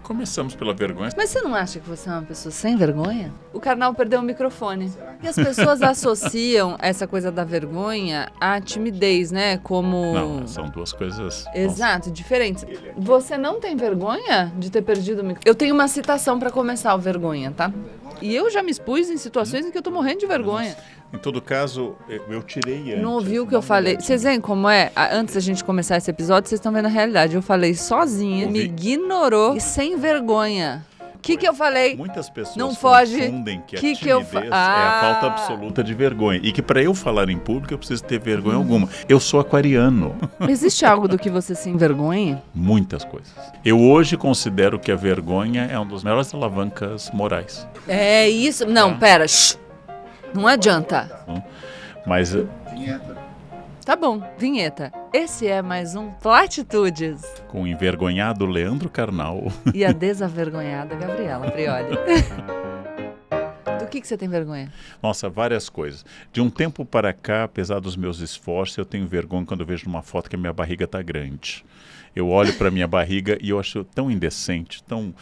Começamos pela vergonha. Mas você não acha que você é uma pessoa sem vergonha? O Karnal perdeu o microfone. E as pessoas associam essa coisa da vergonha à timidez, né? Como... Não, são duas coisas... Exato, diferentes. Você não tem vergonha de ter perdido o microfone? Eu tenho uma citação pra começar o vergonha, tá? E eu já me expus em situações em que eu tô morrendo de vergonha. Em todo caso, eu tirei antes. Não ouviu o que eu falei? Vocês veem como é? Antes da gente começar esse episódio, vocês estão vendo a realidade. Eu falei sozinha, me ignorou e sem vergonha. O que eu falei? Muitas pessoas não foge. confundem que a timidez é a falta absoluta de vergonha. E que para eu falar em público eu preciso ter vergonha alguma. Eu sou aquariano. Existe algo do que você se envergonha? Muitas coisas. Eu hoje considero que a vergonha é uma das melhores alavancas morais. É isso. Não, pera. Shh. Não adianta. Mas... Tá bom, vinheta. Esse é mais um Platitudes. Com o envergonhado Leandro Carnal. E a desavergonhada Gabriela Prioli. Do que você tem vergonha? Nossa, várias coisas. De um tempo para cá, apesar dos meus esforços, eu tenho vergonha quando eu vejo numa foto que a minha barriga está grande. Eu olho para minha barriga e eu acho tão indecente, tão...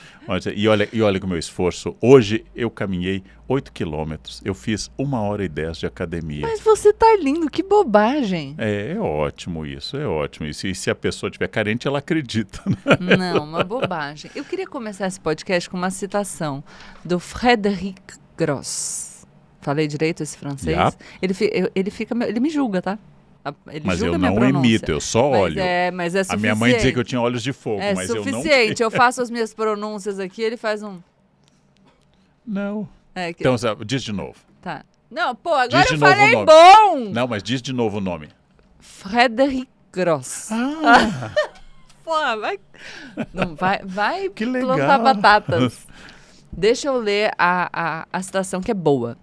E olha com o meu esforço. Hoje eu caminhei 8 quilômetros. Eu fiz 1h10 de academia. Mas você tá lindo, que bobagem. É ótimo isso, é ótimo isso. E se a pessoa estiver carente, ela acredita. Não, uma bobagem. Eu queria começar esse podcast com uma citação do Frédéric Gross. Falei direito esse francês? Yeah. Ele me julga, tá? Mas eu não imito, eu só olho. Mas é suficiente. A minha mãe dizia que eu tinha olhos de fogo, mas eu não... É suficiente, eu faço as minhas pronúncias aqui, ele faz um... Não. Então, diz de novo. Tá. Não, pô, agora eu falei bom! Não, mas diz de novo o nome. Frédéric Gross. Pô, vai que legal. Plantar batatas. Deixa eu ler a citação que é boa.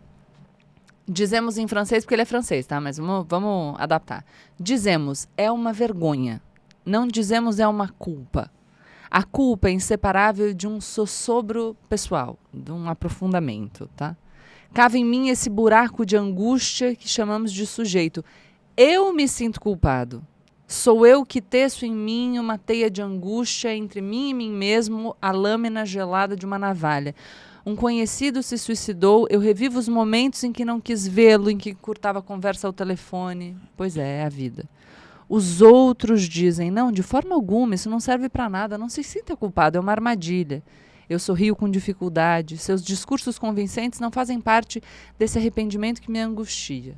Dizemos em francês porque ele é francês, tá? Mas vamos adaptar. Dizemos, é uma vergonha. Não dizemos, é uma culpa. A culpa é inseparável de um sossobro pessoal, de um aprofundamento, tá? Cava em mim esse buraco de angústia que chamamos de sujeito. Eu me sinto culpado. Sou eu que teço em mim uma teia de angústia entre mim e mim mesmo, a lâmina gelada de uma navalha. Um conhecido se suicidou, eu revivo os momentos em que não quis vê-lo, em que encurtava a conversa ao telefone. Pois é a vida. Os outros dizem, não, de forma alguma, isso não serve para nada, não se sinta culpado, é uma armadilha. Eu sorrio com dificuldade, seus discursos convincentes não fazem parte desse arrependimento que me angustia.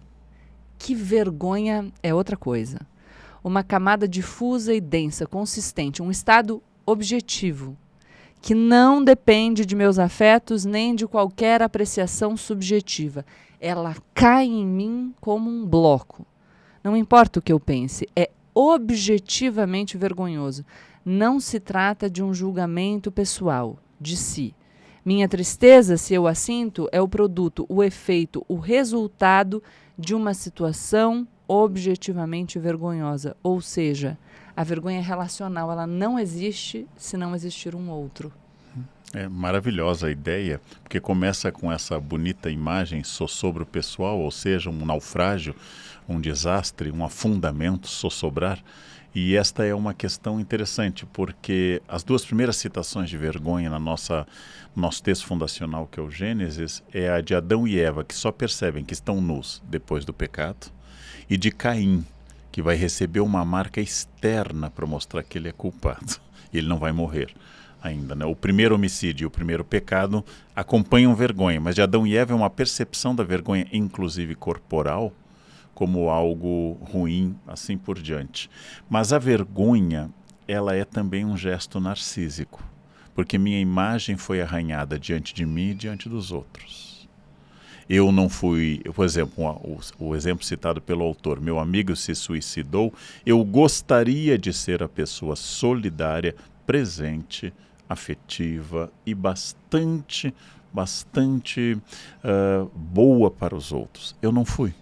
Que vergonha é outra coisa. Uma camada difusa e densa, consistente, um estado objetivo, que não depende de meus afetos nem de qualquer apreciação subjetiva. Ela cai em mim como um bloco. Não importa o que eu pense, é objetivamente vergonhoso. Não se trata de um julgamento pessoal, de si. Minha tristeza, se eu a sinto, é o produto, o efeito, o resultado de uma situação objetivamente vergonhosa. Ou seja, a vergonha relacional, ela não existe se não existir um outro. É maravilhosa a ideia, porque começa com essa bonita imagem sossobro pessoal, ou seja, um naufrágio, um desastre, um afundamento, sossobrar. E esta é uma questão interessante, porque as duas primeiras citações de vergonha no nosso texto fundacional, que é o Gênesis, é a de Adão e Eva, que só percebem que estão nus depois do pecado, e de Caim, que vai receber uma marca externa para mostrar que ele é culpado. E ele não vai morrer ainda, né? O primeiro homicídio e o primeiro pecado acompanham vergonha, mas de Adão e Eva é uma percepção da vergonha, inclusive corporal, como algo ruim, assim por diante. Mas a vergonha, ela é também um gesto narcísico, porque minha imagem foi arranhada diante de mim e diante dos outros. Eu não fui, por exemplo, o exemplo citado pelo autor, meu amigo se suicidou, eu gostaria de ser a pessoa solidária, presente, afetiva e bastante boa para os outros. Eu não fui.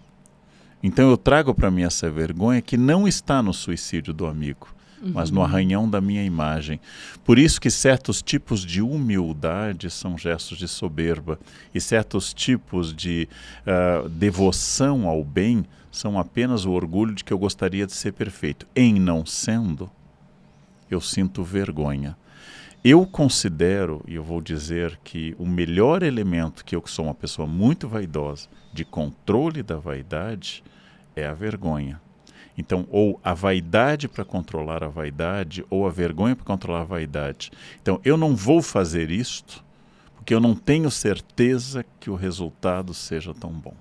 Então eu trago para mim essa vergonha que não está no suicídio do amigo, mas no arranhão da minha imagem. Por isso que certos tipos de humildade são gestos de soberba e certos tipos de devoção ao bem são apenas o orgulho de que eu gostaria de ser perfeito. Em não sendo, eu sinto vergonha. Eu considero, e eu vou dizer que o melhor elemento que eu, que sou uma pessoa muito vaidosa, de controle da vaidade, é a vergonha. Então, ou a vaidade para controlar a vaidade, ou a vergonha para controlar a vaidade. Então, eu não vou fazer isto, porque eu não tenho certeza que o resultado seja tão bom.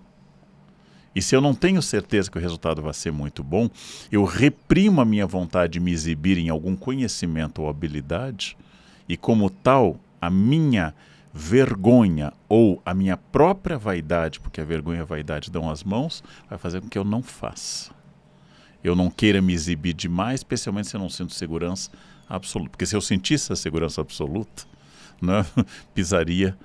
E se eu não tenho certeza que o resultado vai ser muito bom, eu reprimo a minha vontade de me exibir em algum conhecimento ou habilidade, e como tal, a minha vergonha ou a minha própria vaidade, porque a vergonha e a vaidade dão as mãos, vai fazer com que eu não faça. Eu não queira me exibir demais, especialmente se eu não sinto segurança absoluta. Porque se eu sentisse a segurança absoluta, né, pisaria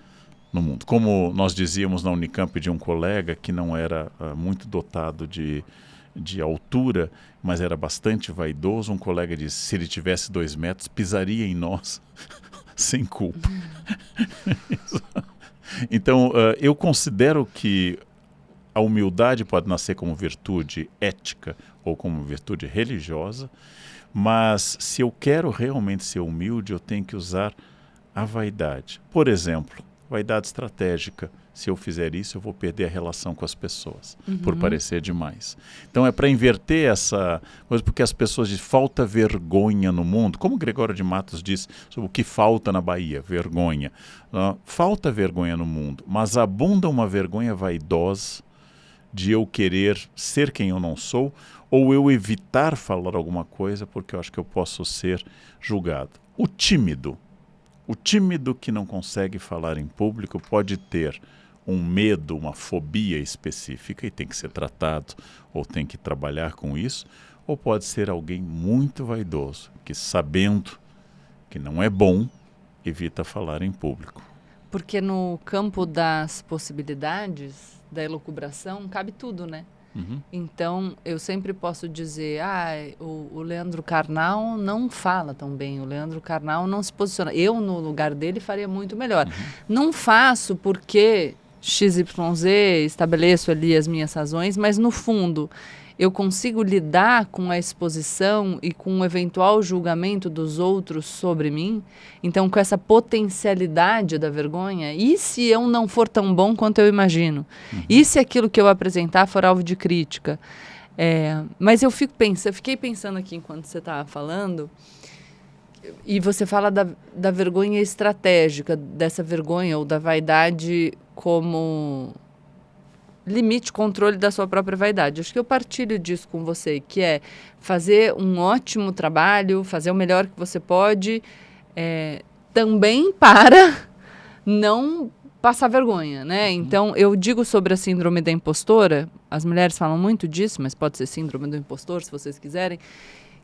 no mundo. Como nós dizíamos na Unicamp de um colega que não era muito dotado de altura, mas era bastante vaidoso, um colega disse, se ele tivesse 2 metros, pisaria em nós sem culpa. Então, eu considero que a humildade pode nascer como virtude ética ou como virtude religiosa, mas se eu quero realmente ser humilde, eu tenho que usar a vaidade. Por exemplo, vaidade estratégica. Se eu fizer isso, eu vou perder a relação com as pessoas, por parecer demais. Então é para inverter essa coisa, porque as pessoas dizem, falta vergonha no mundo. Como Gregório de Matos diz sobre o que falta na Bahia, vergonha. Falta vergonha no mundo, mas abunda uma vergonha vaidosa de eu querer ser quem eu não sou, ou eu evitar falar alguma coisa porque eu acho que eu posso ser julgado. O tímido que não consegue falar em público pode ter um medo, uma fobia específica e tem que ser tratado ou tem que trabalhar com isso, ou pode ser alguém muito vaidoso, que sabendo que não é bom, evita falar em público. Porque no campo das possibilidades, da elucubração, cabe tudo, né? Então, eu sempre posso dizer, o Leandro Carnal não fala tão bem, o Leandro Carnal não se posiciona. Eu, no lugar dele, faria muito melhor. Não faço porque XYZ, estabeleço ali as minhas razões, mas no fundo, eu consigo lidar com a exposição e com o eventual julgamento dos outros sobre mim. Então, com essa potencialidade da vergonha, e se eu não for tão bom quanto eu imagino? E se aquilo que eu apresentar for alvo de crítica? Mas eu fiquei pensando aqui enquanto você estava falando, e você fala da vergonha estratégica, dessa vergonha ou da vaidade como limite, controle da sua própria vaidade. Acho que eu partilho disso com você, que é fazer um ótimo trabalho, fazer o melhor que você pode, também para não passar vergonha, né? Então, eu digo sobre a síndrome da impostora, as mulheres falam muito disso, mas pode ser síndrome do impostor, se vocês quiserem,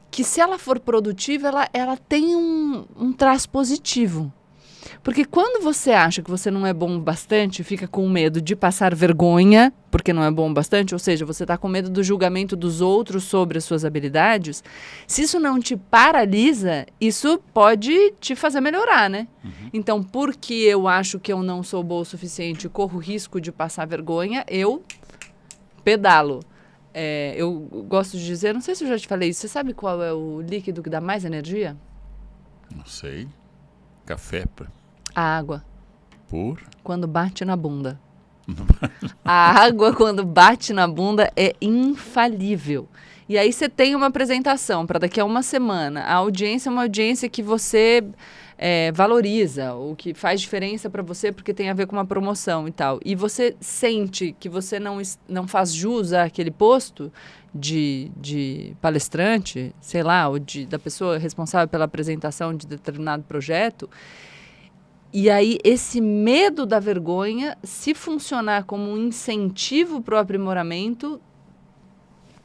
que se ela for produtiva, ela tem um traço positivo. Porque quando você acha que você não é bom bastante, fica com medo de passar vergonha, porque não é bom bastante, ou seja, você está com medo do julgamento dos outros sobre as suas habilidades, se isso não te paralisa, isso pode te fazer melhorar, né? Então, porque eu acho que eu não sou boa o suficiente e corro risco de passar vergonha, eu pedalo. Eu gosto de dizer, não sei se eu já te falei isso, você sabe qual é o líquido que dá mais energia? Não sei. Café? A água. Por? Quando bate na bunda. A água, quando bate na bunda, é infalível. E aí você tem uma apresentação para daqui a uma semana. A audiência é uma audiência que você valoriza, o que faz diferença para você porque tem a ver com uma promoção e tal. E você sente que você não faz jus àquele posto de palestrante, sei lá, ou da pessoa responsável pela apresentação de determinado projeto. E aí, esse medo da vergonha, se funcionar como um incentivo para o aprimoramento,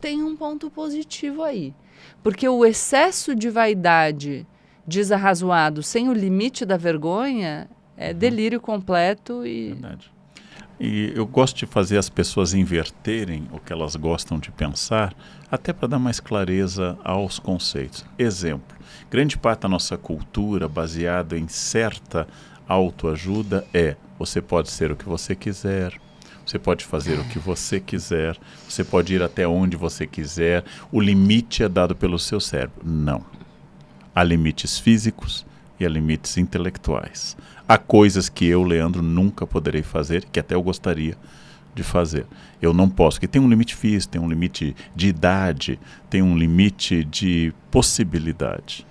tem um ponto positivo aí. Porque o excesso de vaidade desarrazoado sem o limite da vergonha é delírio completo e... Verdade. E eu gosto de fazer as pessoas inverterem o que elas gostam de pensar, até para dar mais clareza aos conceitos. Exemplo, grande parte da nossa cultura baseada em certa autoajuda você pode ser o que você quiser, você pode fazer o que você quiser, você pode ir até onde você quiser, o limite é dado pelo seu cérebro. Não. Há limites físicos e há limites intelectuais. Há coisas que eu, Leandro, nunca poderei fazer, que até eu gostaria de fazer. Eu não posso, porque tem um limite físico, tem um limite de idade, tem um limite de possibilidade.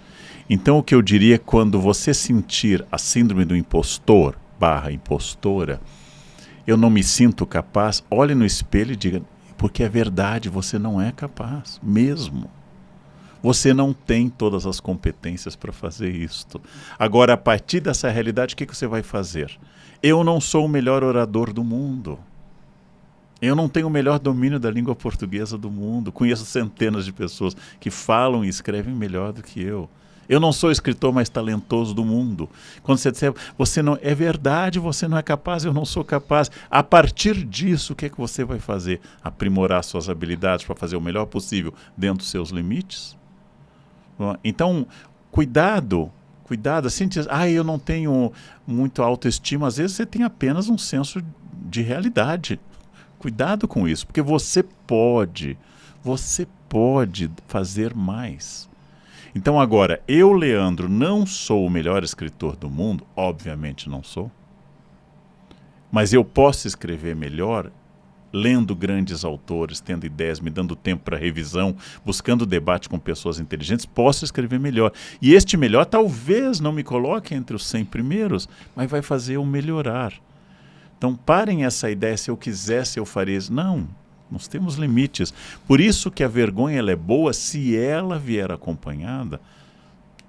Então o que eu diria é quando você sentir a síndrome do impostor / impostora, eu não me sinto capaz, olhe no espelho e diga, porque é verdade, você não é capaz, mesmo. Você não tem todas as competências para fazer isto. Agora, a partir dessa realidade, o que você vai fazer? Eu não sou o melhor orador do mundo. Eu não tenho o melhor domínio da língua portuguesa do mundo. Conheço centenas de pessoas que falam e escrevem melhor do que eu. Eu não sou o escritor mais talentoso do mundo. Quando você disser, você não é verdade, você não é capaz, eu não sou capaz. A partir disso, o que é que você vai fazer? Aprimorar suas habilidades para fazer o melhor possível dentro dos seus limites? Então, cuidado, assim, diz, eu não tenho muito autoestima. Às vezes você tem apenas um senso de realidade. Cuidado com isso, porque você pode fazer mais. Então agora, eu, Leandro, não sou o melhor escritor do mundo, obviamente não sou, mas eu posso escrever melhor lendo grandes autores, tendo ideias, me dando tempo para revisão, buscando debate com pessoas inteligentes, posso escrever melhor. E este melhor talvez não me coloque entre os 100 primeiros, mas vai fazer eu melhorar. Então parem essa ideia, se eu quisesse eu faria isso. Não, nós temos limites. Por isso que a vergonha ela é boa se ela vier acompanhada,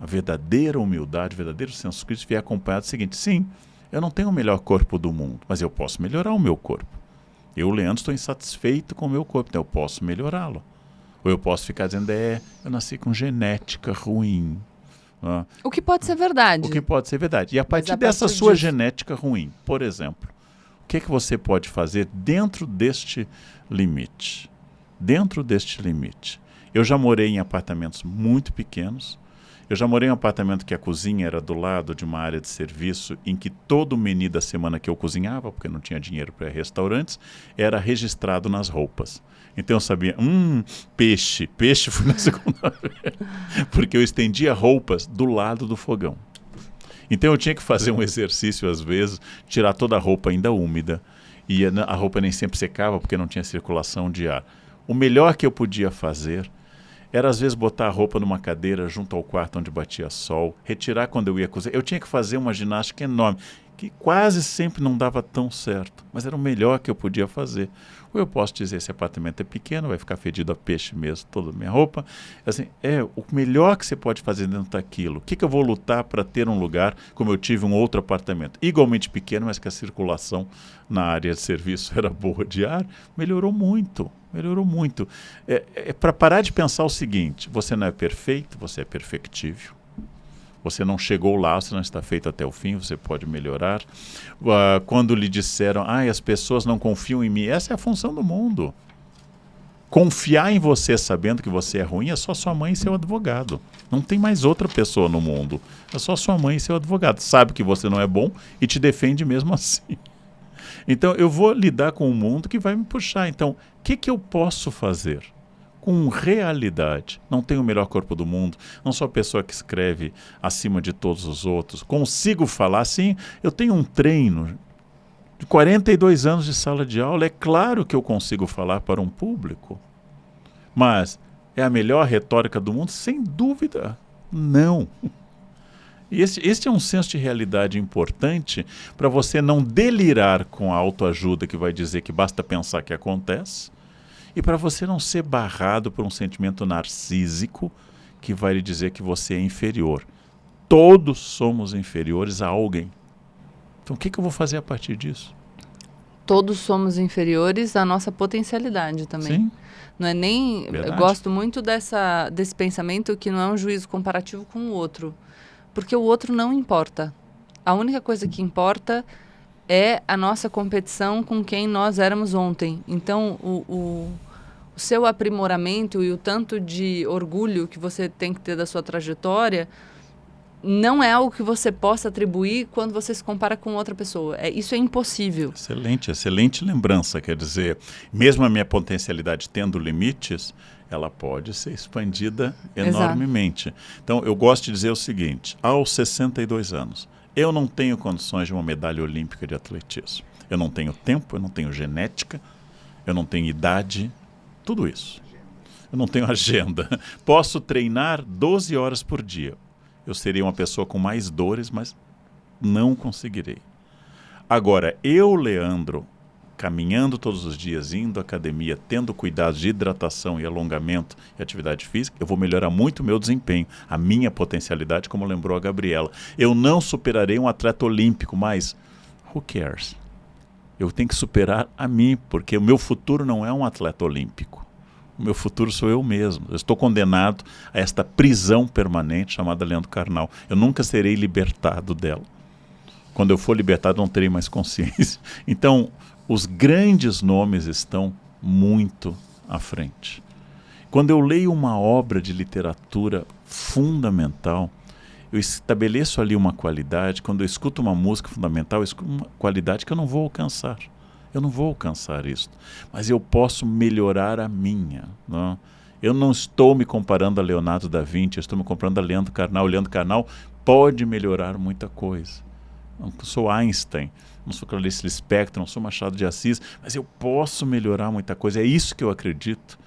a verdadeira humildade, o verdadeiro senso crítico vier acompanhado do seguinte, sim, eu não tenho o melhor corpo do mundo, mas eu posso melhorar o meu corpo. Eu, Leandro, estou insatisfeito com o meu corpo, então eu posso melhorá-lo. Ou eu posso ficar dizendo, eu nasci com genética ruim. O que pode ser verdade. O que pode ser verdade. E a partir dessa sua genética ruim, por exemplo, o que você pode fazer dentro deste limite? Dentro deste limite. Eu já morei em apartamentos muito pequenos. Eu já morei em um apartamento que a cozinha era do lado de uma área de serviço em que todo o menu da semana que eu cozinhava, porque não tinha dinheiro para restaurantes, era registrado nas roupas. Então eu sabia, peixe fui na segunda vez, porque eu estendia roupas do lado do fogão. Então eu tinha que fazer um exercício às vezes, tirar toda a roupa ainda úmida, e a roupa nem sempre secava porque não tinha circulação de ar. O melhor que eu podia fazer era às vezes botar a roupa numa cadeira junto ao quarto onde batia sol, retirar quando eu ia cozinhar. Eu tinha que fazer uma ginástica enorme, que quase sempre não dava tão certo, mas era o melhor que eu podia fazer. Ou eu posso dizer, esse apartamento é pequeno, vai ficar fedido a peixe mesmo, toda a minha roupa. Assim, o melhor que você pode fazer dentro daquilo. O que eu vou lutar para ter um lugar, como eu tive um outro apartamento, igualmente pequeno, mas que a circulação na área de serviço era boa de ar, melhorou muito. Melhorou muito. Para parar de pensar o seguinte, você não é perfeito, você é perfectível. Você não chegou lá, você não está feito até o fim, você pode melhorar. Quando lhe disseram, as pessoas não confiam em mim, essa é a função do mundo. Confiar em você sabendo que você é ruim é só sua mãe e seu advogado. Não tem mais outra pessoa no mundo. É só sua mãe e seu advogado. Sabe que você não é bom e te defende mesmo assim. Então eu vou lidar com um mundo que vai me puxar. Então, o que eu posso fazer? Com realidade. Não tenho o melhor corpo do mundo, não sou a pessoa que escreve acima de todos os outros. Consigo falar, sim, eu tenho um treino de 42 anos de sala de aula, é claro que eu consigo falar para um público. Mas é a melhor retórica do mundo? Sem dúvida, não. E este é um senso de realidade importante para você não delirar com a autoajuda que vai dizer que basta pensar que acontece, e para você não ser barrado por um sentimento narcísico que vai lhe dizer que você é inferior. Todos somos inferiores a alguém. Então o que eu vou fazer a partir disso? Todos somos inferiores à nossa potencialidade também. Sim. Não é nem... Verdade. Eu gosto muito desse pensamento que não é um juízo comparativo com o outro. Porque o outro não importa. A única coisa que importa é a nossa competição com quem nós éramos ontem. Então, o seu aprimoramento e o tanto de orgulho que você tem que ter da sua trajetória não é algo que você possa atribuir quando você se compara com outra pessoa. Isso é impossível. Excelente, excelente lembrança. Quer dizer, mesmo a minha potencialidade tendo limites, ela pode ser expandida enormemente. Então, eu gosto de dizer o seguinte, aos 62 anos, eu não tenho condições de uma medalha olímpica de atletismo. Eu não tenho tempo, eu não tenho genética, eu não tenho idade, tudo isso. Eu não tenho agenda. Posso treinar 12 horas por dia. Eu seria uma pessoa com mais dores, mas não conseguirei. Agora, eu, Leandro, caminhando todos os dias, indo à academia, tendo cuidado de hidratação e alongamento e atividade física, eu vou melhorar muito o meu desempenho, a minha potencialidade, como lembrou a Gabriela. Eu não superarei um atleta olímpico, mas who cares? Eu tenho que superar a mim, porque o meu futuro não é um atleta olímpico. O meu futuro sou eu mesmo. Eu estou condenado a esta prisão permanente chamada Leandro Carnal. Eu nunca serei libertado dela. Quando eu for libertado, não terei mais consciência. Então, os grandes nomes estão muito à frente. Quando eu leio uma obra de literatura fundamental, eu estabeleço ali uma qualidade. Quando eu escuto uma música fundamental, eu escuto uma qualidade que eu não vou alcançar. Eu não vou alcançar isso. Mas eu posso melhorar a minha. Não? Eu não estou me comparando a Leonardo da Vinci, eu estou me comparando a Leandro Carnal. O Leandro Carnal pode melhorar muita coisa. Não sou Einstein, não sou Clarice Lispector, não sou Machado de Assis, mas eu posso melhorar muita coisa. É isso que eu acredito.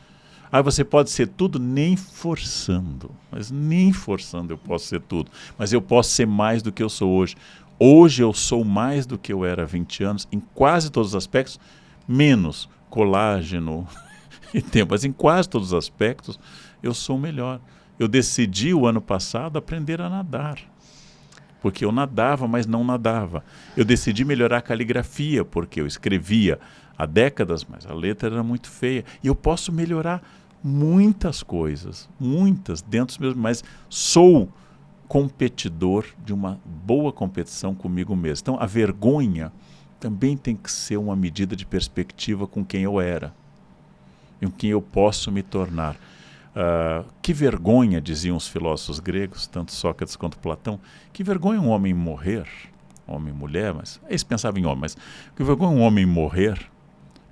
Você pode ser tudo nem forçando, mas nem forçando eu posso ser tudo. Mas eu posso ser mais do que eu sou hoje. Hoje eu sou mais do que eu era há 20 anos, em quase todos os aspectos, menos colágeno e tempo, mas em quase todos os aspectos eu sou melhor. Eu decidi o ano passado aprender a nadar, porque eu nadava, mas não nadava. Eu decidi melhorar a caligrafia, porque eu escrevia há décadas, mas a letra era muito feia. E eu posso melhorar muitas coisas, muitas, dentro dos meus... Mas sou competidor de uma boa competição comigo mesmo. Então, a vergonha também tem que ser uma medida de perspectiva com quem eu era e com quem eu posso me tornar. Que vergonha, diziam os filósofos gregos, tanto Sócrates quanto Platão, que vergonha um homem morrer, homem e mulher, mas eles pensavam em homem, mas que vergonha um homem morrer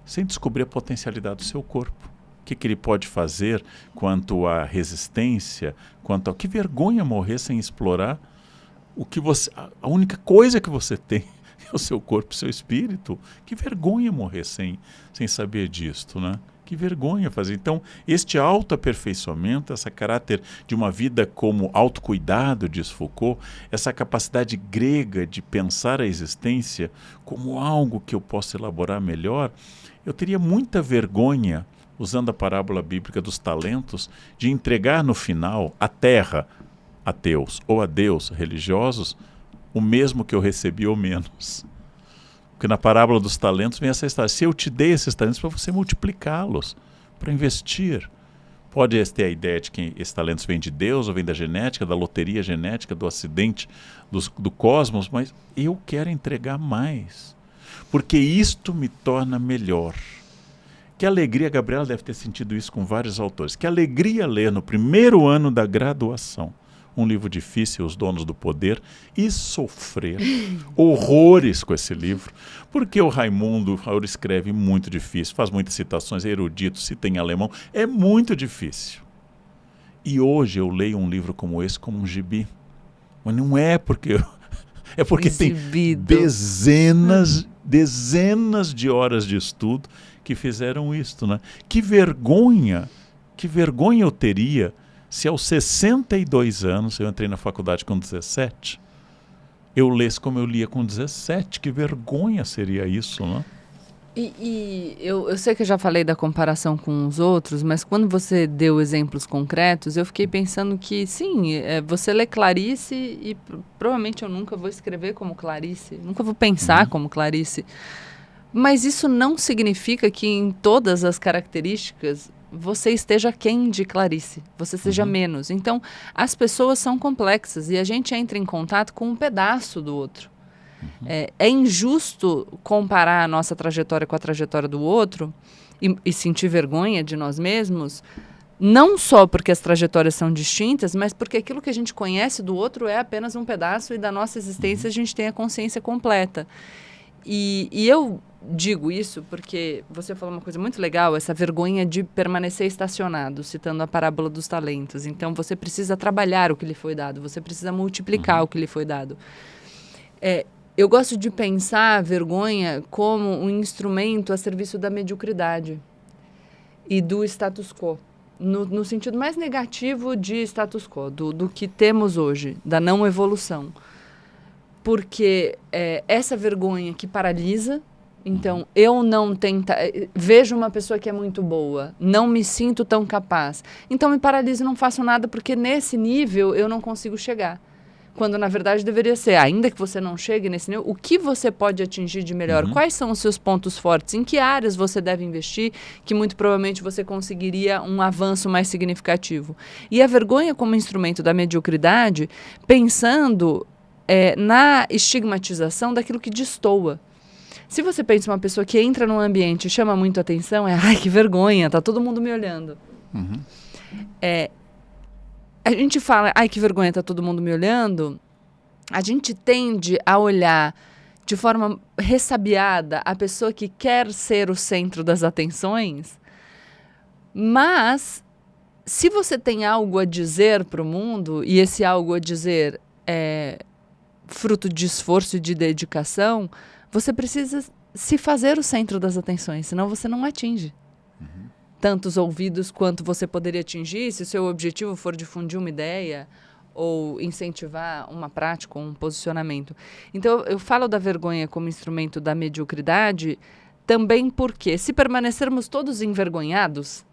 sem descobrir a potencialidade do seu corpo. O que ele pode fazer quanto à resistência, quanto a... Que vergonha morrer sem explorar o que você... A única coisa que você tem é o seu corpo, o seu espírito. Que vergonha morrer sem saber disto, né? Que vergonha fazer. Então, este autoaperfeiçoamento, esse caráter de uma vida como autocuidado, diz Foucault, essa capacidade grega de pensar a existência como algo que eu posso elaborar melhor, eu teria muita vergonha, usando a parábola bíblica dos talentos, de entregar no final à terra, ateus, ou a Deus, religiosos, o mesmo que eu recebi ou menos. Porque na parábola dos talentos vem essa história. Se eu te dei esses talentos para você multiplicá-los, para investir. Pode ter a ideia de que esses talentos vêm de Deus, ou vêm da genética, da loteria genética, do acidente do cosmos, mas eu quero entregar mais. Porque isto me torna melhor. Que alegria, a Gabriela deve ter sentido isso com vários autores. Que alegria ler no primeiro ano da graduação um livro difícil, Os Donos do Poder, e sofrer horrores com esse livro, porque o Raimundo escreve muito difícil, faz muitas citações, é erudito, cita em alemão, é muito difícil. E hoje eu leio um livro como esse como um gibi. Mas não é porque... É porque Exibido. Tem dezenas de horas de estudo que fizeram isto, né? Que vergonha eu teria se aos 62 anos, eu entrei na faculdade com 17, eu lesse como eu lia com 17, que vergonha seria isso, né? E eu sei que eu já falei da comparação com os outros, mas quando você deu exemplos concretos, eu fiquei pensando que, sim, você lê Clarice e provavelmente eu nunca vou escrever como Clarice, nunca vou pensar como Clarice. Mas isso não significa que em todas as características você esteja aquém de Clarice, você seja menos. Então, as pessoas são complexas e a gente entra em contato com um pedaço do outro. É injusto comparar a nossa trajetória com a trajetória do outro e sentir vergonha de nós mesmos, não só porque as trajetórias são distintas, mas porque aquilo que a gente conhece do outro é apenas um pedaço e da nossa existência a gente tem a consciência completa. E eu digo isso porque você falou uma coisa muito legal, essa vergonha de permanecer estacionado, citando a parábola dos talentos. Então, você precisa trabalhar o que lhe foi dado, você precisa multiplicar o que lhe foi dado. Eu gosto de pensar a vergonha como um instrumento a serviço da mediocridade e do status quo. No sentido mais negativo de status quo, do que temos hoje, da não evolução. Porque essa vergonha que paralisa, então eu não vejo uma pessoa que é muito boa, não me sinto tão capaz, então me paraliso e não faço nada porque nesse nível eu não consigo chegar. Quando na verdade deveria ser, ainda que você não chegue nesse nível, o que você pode atingir de melhor? Quais são os seus pontos fortes? Em que áreas você deve investir que muito provavelmente você conseguiria um avanço mais significativo? E a vergonha como instrumento da mediocridade, pensando na estigmatização daquilo que destoa. Se você pensa uma pessoa que entra num ambiente e chama muito atenção, ai, que vergonha, tá todo mundo me olhando. A gente fala, ai, que vergonha, tá todo mundo me olhando. A gente tende a olhar de forma ressabiada a pessoa que quer ser o centro das atenções, mas se você tem algo a dizer para o mundo, e esse algo a dizer é fruto de esforço e de dedicação, você precisa se fazer o centro das atenções, senão você não atinge tantos ouvidos quanto você poderia atingir se o seu objetivo for difundir uma ideia ou incentivar uma prática ou um posicionamento. Então, eu falo da vergonha como instrumento da mediocridade também porque, se permanecermos todos envergonhados,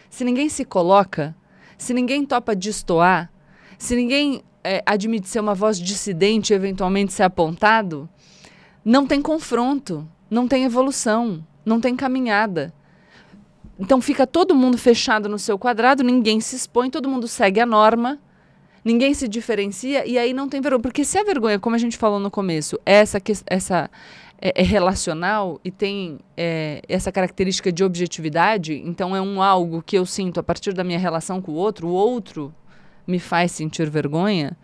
se ninguém se coloca, se ninguém topa destoar, se ninguém admite ser uma voz dissidente e eventualmente ser apontado, não tem confronto, não tem evolução, não tem caminhada. Então fica todo mundo fechado no seu quadrado, ninguém se expõe, todo mundo segue a norma, ninguém se diferencia e aí não tem vergonha. Porque se a vergonha, como a gente falou no começo, é relacional e tem essa característica de objetividade, então é algo que eu sinto a partir da minha relação com o outro me faz sentir vergonha.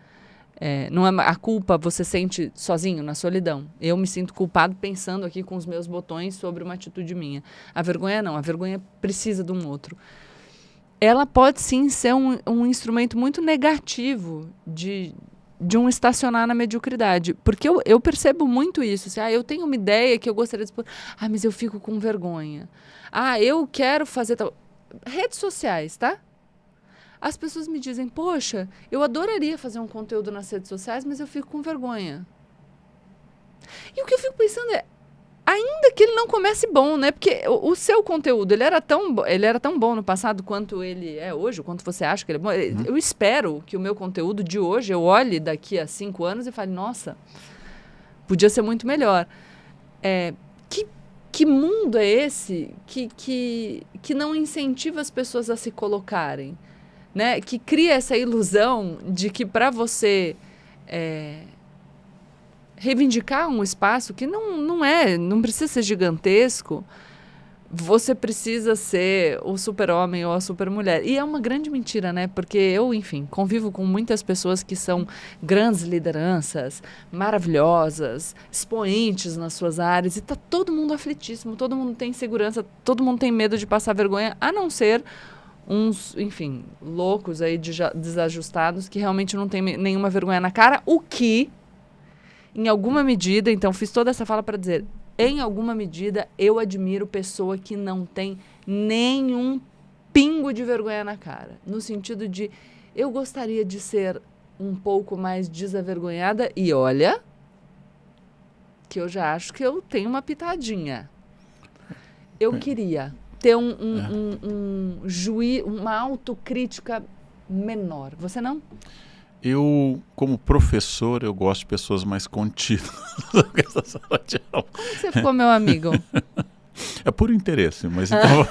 Não é a culpa você sente sozinho, na solidão. Eu me sinto culpado pensando aqui com os meus botões sobre uma atitude minha. A vergonha não, a vergonha precisa de um outro. Ela pode sim ser um instrumento muito negativo de um estacionar na mediocridade. Porque eu percebo muito isso. Assim, eu tenho uma ideia que eu gostaria de expor. Mas eu fico com vergonha. Eu quero fazer tal. Redes sociais, tá? As pessoas me dizem, poxa, eu adoraria fazer um conteúdo nas redes sociais, mas eu fico com vergonha. E o que eu fico pensando ainda que ele não comece bom, né? Porque o seu conteúdo, ele era tão bom no passado quanto ele é hoje, quanto você acha que ele é bom. Eu espero que o meu conteúdo de hoje, eu olhe daqui a 5 anos e fale, nossa, podia ser muito melhor. Que mundo é esse que não incentiva as pessoas a se colocarem? Né, que cria essa ilusão de que para você reivindicar um espaço que não precisa ser gigantesco, você precisa ser o super-homem ou a super-mulher. E é uma grande mentira, né? Porque eu, enfim, convivo com muitas pessoas que são grandes lideranças, maravilhosas, expoentes nas suas áreas, e tá todo mundo aflitíssimo, todo mundo tem insegurança, todo mundo tem medo de passar vergonha, a não ser uns, enfim, loucos aí desajustados que realmente não tem nenhuma vergonha na cara, o que, em alguma medida, então fiz toda essa fala para dizer, em alguma medida eu admiro pessoa que não tem nenhum pingo de vergonha na cara, no sentido de, eu gostaria de ser um pouco mais desavergonhada e olha, que eu já acho que eu tenho uma pitadinha. Eu queria ter uma autocrítica menor. Você não? Eu, como professor, eu gosto de pessoas mais contidas. Como você ficou meu amigo? É por interesse, mas então...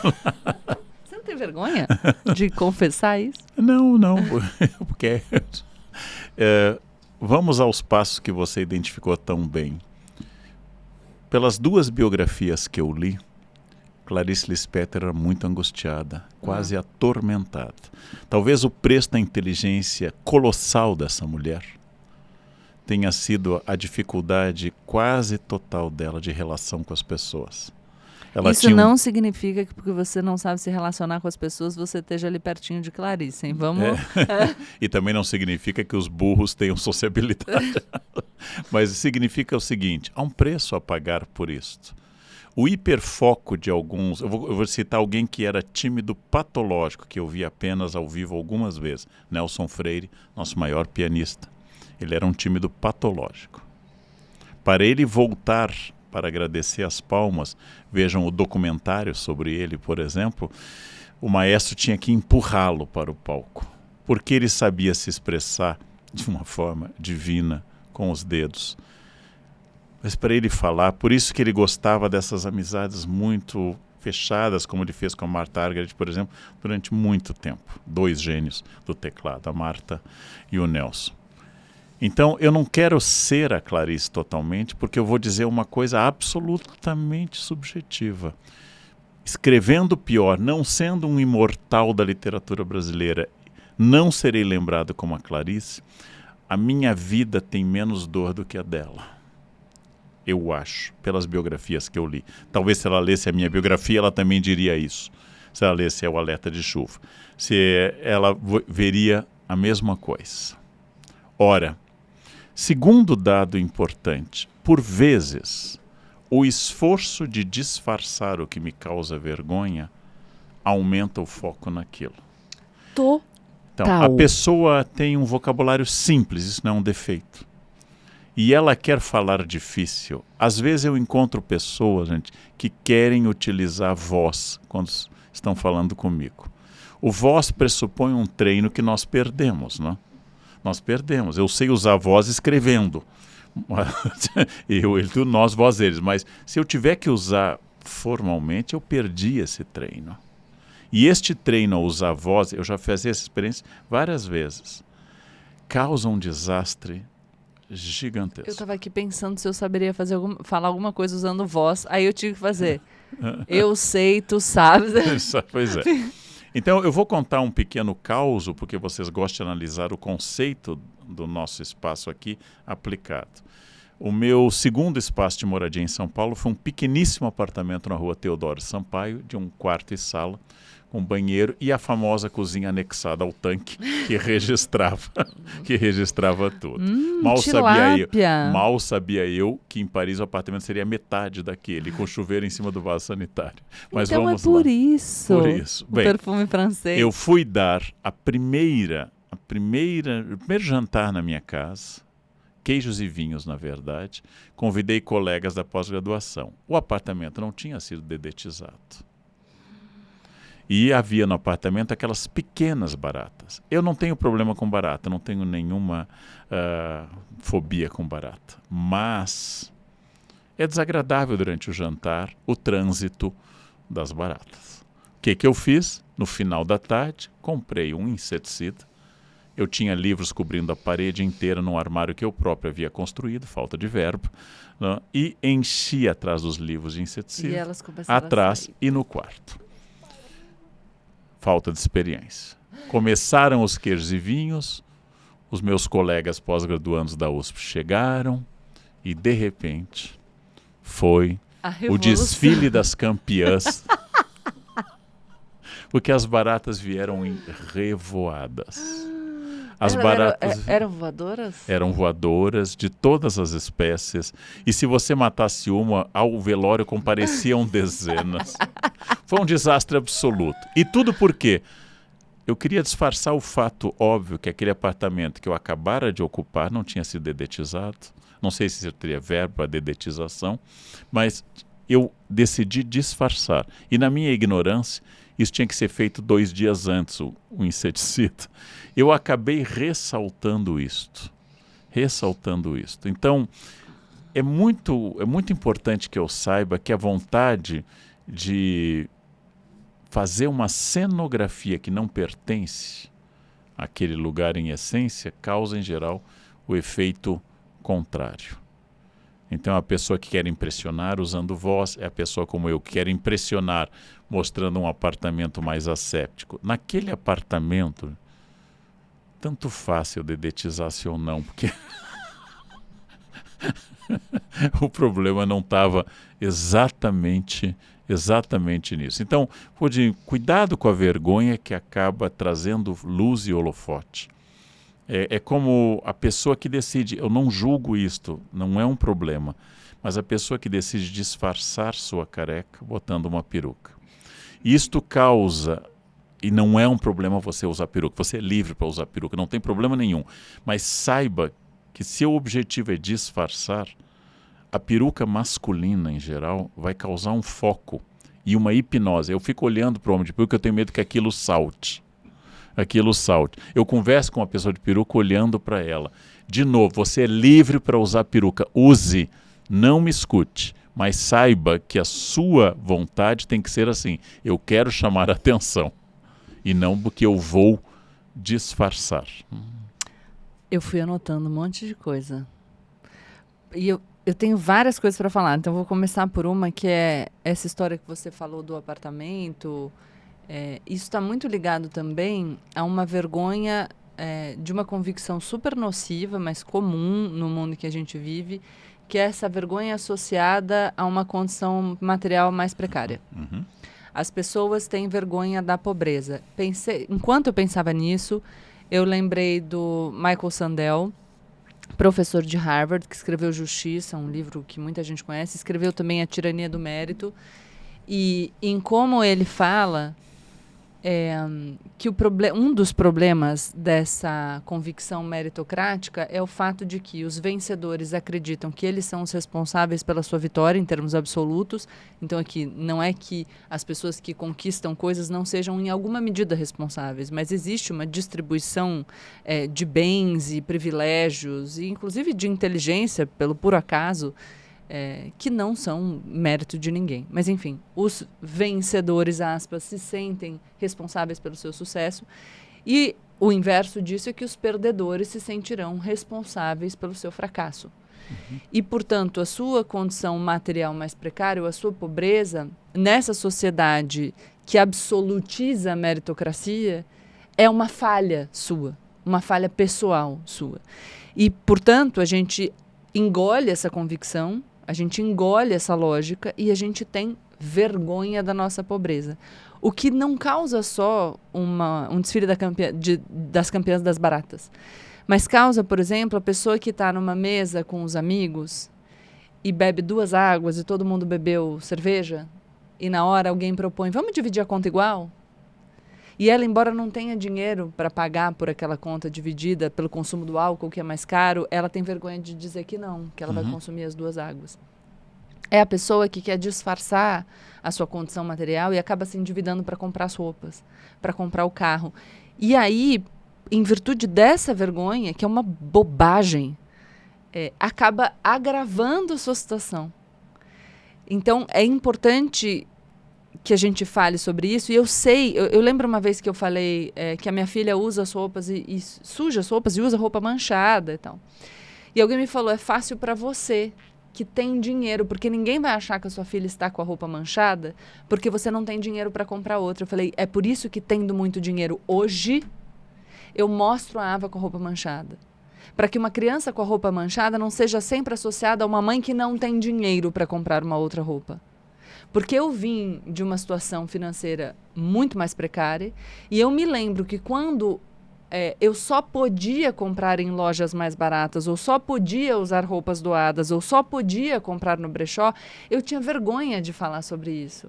Você não tem vergonha de confessar isso? Não, porque... vamos aos passos que você identificou tão bem. Pelas 2 biografias que eu li, Clarice Lispector era muito angustiada, quase atormentada. Talvez o preço da inteligência colossal dessa mulher tenha sido a dificuldade quase total dela de relação com as pessoas. Ela Isso não significa que porque você não sabe se relacionar com as pessoas, você esteja ali pertinho de Clarice, hein? Vamos... E também não significa que os burros tenham sociabilidade. Mas significa o seguinte, há um preço a pagar por isto. O hiperfoco de alguns... Eu vou citar alguém que era tímido patológico, que eu vi apenas ao vivo algumas vezes. Nelson Freire, nosso maior pianista. Ele era um tímido patológico. Para ele voltar... para agradecer as palmas, vejam o documentário sobre ele, por exemplo, o maestro tinha que empurrá-lo para o palco, porque ele sabia se expressar de uma forma divina, com os dedos. Mas para ele falar, por isso que ele gostava dessas amizades muito fechadas, como ele fez com a Martha Argerich, por exemplo, durante muito tempo. 2 gênios do teclado, a Martha e o Nelson. Então, eu não quero ser a Clarice totalmente, porque eu vou dizer uma coisa absolutamente subjetiva. Escrevendo pior, não sendo um imortal da literatura brasileira, não serei lembrado como a Clarice, a minha vida tem menos dor do que a dela. Eu acho, pelas biografias que eu li. Talvez se ela lesse a minha biografia, ela também diria isso. Se ela lesse O Alerta de Chuva. Ela veria a mesma coisa. Ora, segundo dado importante, por vezes, o esforço de disfarçar o que me causa vergonha aumenta o foco naquilo. Então, a pessoa tem um vocabulário simples, isso não é um defeito. E ela quer falar difícil. Às vezes eu encontro pessoas, gente, que querem utilizar voz quando estão falando comigo. O voz pressupõe um treino que nós perdemos, não é? Nós perdemos. Eu sei usar voz escrevendo. Nós, voz, eles. Mas se eu tiver que usar formalmente, eu perdi esse treino. E este treino a usar voz, eu já fiz essa experiência várias vezes, causa um desastre gigantesco. Eu estava aqui pensando se eu saberia falar alguma coisa usando voz, aí eu tive que fazer. Eu sei, tu sabes. Pois é. Então, eu vou contar um pequeno caos, porque vocês gostam de analisar o conceito do nosso espaço aqui aplicado. O meu segundo espaço de moradia em São Paulo foi um pequeníssimo apartamento na rua Teodoro Sampaio, de 1 quarto e sala, com banheiro e a famosa cozinha anexada ao tanque que registrava tudo. Mal sabia eu que em Paris o apartamento seria metade daquele, com chuveiro em cima do vaso sanitário. Mas então vamos é por lá. Isso. Por isso. O perfume francês. Eu fui dar o primeiro jantar na minha casa, queijos e vinhos, na verdade. Convidei colegas da pós-graduação. O apartamento não tinha sido dedetizado. E havia no apartamento aquelas pequenas baratas. Eu não tenho problema com barata, não tenho nenhuma fobia com barata. Mas é desagradável durante o jantar o trânsito das baratas. O que eu fiz? No final da tarde, comprei um inseticida. Eu tinha livros cobrindo a parede inteira num armário que eu próprio havia construído, falta de verbo, né? E enchi atrás dos livros de inseticida, e elas começaram atrás e no quarto. Falta de experiência. Começaram os queijos e vinhos, os meus colegas pós-graduandos da USP chegaram e, de repente, foi o desfile das campeãs, porque as baratas vieram em revoadas. As baratas eram voadoras? Eram voadoras de todas as espécies. E se você matasse uma, ao velório compareciam dezenas. Foi um desastre absoluto. E tudo por quê? Eu queria disfarçar o fato óbvio que aquele apartamento que eu acabara de ocupar não tinha sido dedetizado. Não sei se teria verbo para dedetização, mas eu decidi disfarçar. E na minha ignorância, isso tinha que ser feito 2 dias antes, o inseticida. Eu acabei ressaltando isto. Então, é muito importante que eu saiba que a vontade de fazer uma cenografia que não pertence àquele lugar em essência causa, em geral, o efeito contrário. Então, a pessoa que quer impressionar usando voz é a pessoa como eu, que quer impressionar mostrando um apartamento mais asséptico. Naquele apartamento, tanto faz se eu dedetizasse ou não, porque O problema não estava exatamente nisso. Então, cuidado com a vergonha que acaba trazendo luz e holofote. É como a pessoa que decide, eu não julgo isto, não é um problema, mas a pessoa que decide disfarçar sua careca botando uma peruca. Isto causa, e não é um problema você usar peruca, você é livre para usar peruca, não tem problema nenhum, mas saiba que se o objetivo é disfarçar, a peruca masculina em geral vai causar um foco e uma hipnose. Eu fico olhando para o homem de peruca, eu tenho medo que aquilo salte. Eu converso com uma pessoa de peruca olhando para ela. De novo, você é livre para usar peruca. Use, não me escute, mas saiba que a sua vontade tem que ser assim. Eu quero chamar a atenção e não porque eu vou disfarçar. Eu fui anotando um monte de coisa. E eu tenho várias coisas para falar, então vou começar por uma que é essa história que você falou do apartamento. Isso está muito ligado também a uma vergonha de uma convicção super nociva, mas comum no mundo que a gente vive, que é essa vergonha associada a uma condição material mais precária. Uhum. As pessoas têm vergonha da pobreza. Enquanto eu pensava nisso, eu lembrei do Michael Sandel, professor de Harvard, que escreveu Justiça, um livro que muita gente conhece, escreveu também A Tirania do Mérito, e em como ele fala que um dos problemas dessa convicção meritocrática é o fato de que os vencedores acreditam que eles são os responsáveis pela sua vitória em termos absolutos. Então aqui não é que as pessoas que conquistam coisas não sejam em alguma medida responsáveis, mas existe uma distribuição de bens e privilégios, e inclusive de inteligência, pelo puro acaso, que não são mérito de ninguém. Mas, enfim, os vencedores, aspas, se sentem responsáveis pelo seu sucesso, e o inverso disso é que os perdedores se sentirão responsáveis pelo seu fracasso. Uhum. E, portanto, a sua condição material mais precária, ou a sua pobreza, nessa sociedade que absolutiza a meritocracia, é uma falha sua, uma falha pessoal sua. E, portanto, a gente engole essa convicção, a gente engole essa lógica e a gente tem vergonha da nossa pobreza. O que não causa só um desfile das campeãs das baratas, mas causa, por exemplo, a pessoa que está numa mesa com os amigos e bebe 2 águas e todo mundo bebeu cerveja e na hora alguém propõe, vamos dividir a conta igual? E ela, embora não tenha dinheiro para pagar por aquela conta dividida pelo consumo do álcool, que é mais caro, ela tem vergonha de dizer que não, que ela vai consumir as 2 águas. É a pessoa que quer disfarçar a sua condição material e acaba se endividando para comprar as roupas, para comprar o carro. E aí, em virtude dessa vergonha, que é uma bobagem, acaba agravando a sua situação. Então, é importante que a gente fale sobre isso, e eu lembro uma vez que eu falei que a minha filha usa as roupas e suja as roupas e usa roupa manchada e tal. E alguém me falou, é fácil para você que tem dinheiro, porque ninguém vai achar que a sua filha está com a roupa manchada porque você não tem dinheiro para comprar outra. Eu falei, é por isso que tendo muito dinheiro hoje, eu mostro a Ava com a roupa manchada. Para que uma criança com a roupa manchada não seja sempre associada a uma mãe que não tem dinheiro para comprar uma outra roupa. Porque eu vim de uma situação financeira muito mais precária e eu me lembro que quando eu só podia comprar em lojas mais baratas, ou só podia usar roupas doadas, ou só podia comprar no brechó, eu tinha vergonha de falar sobre isso.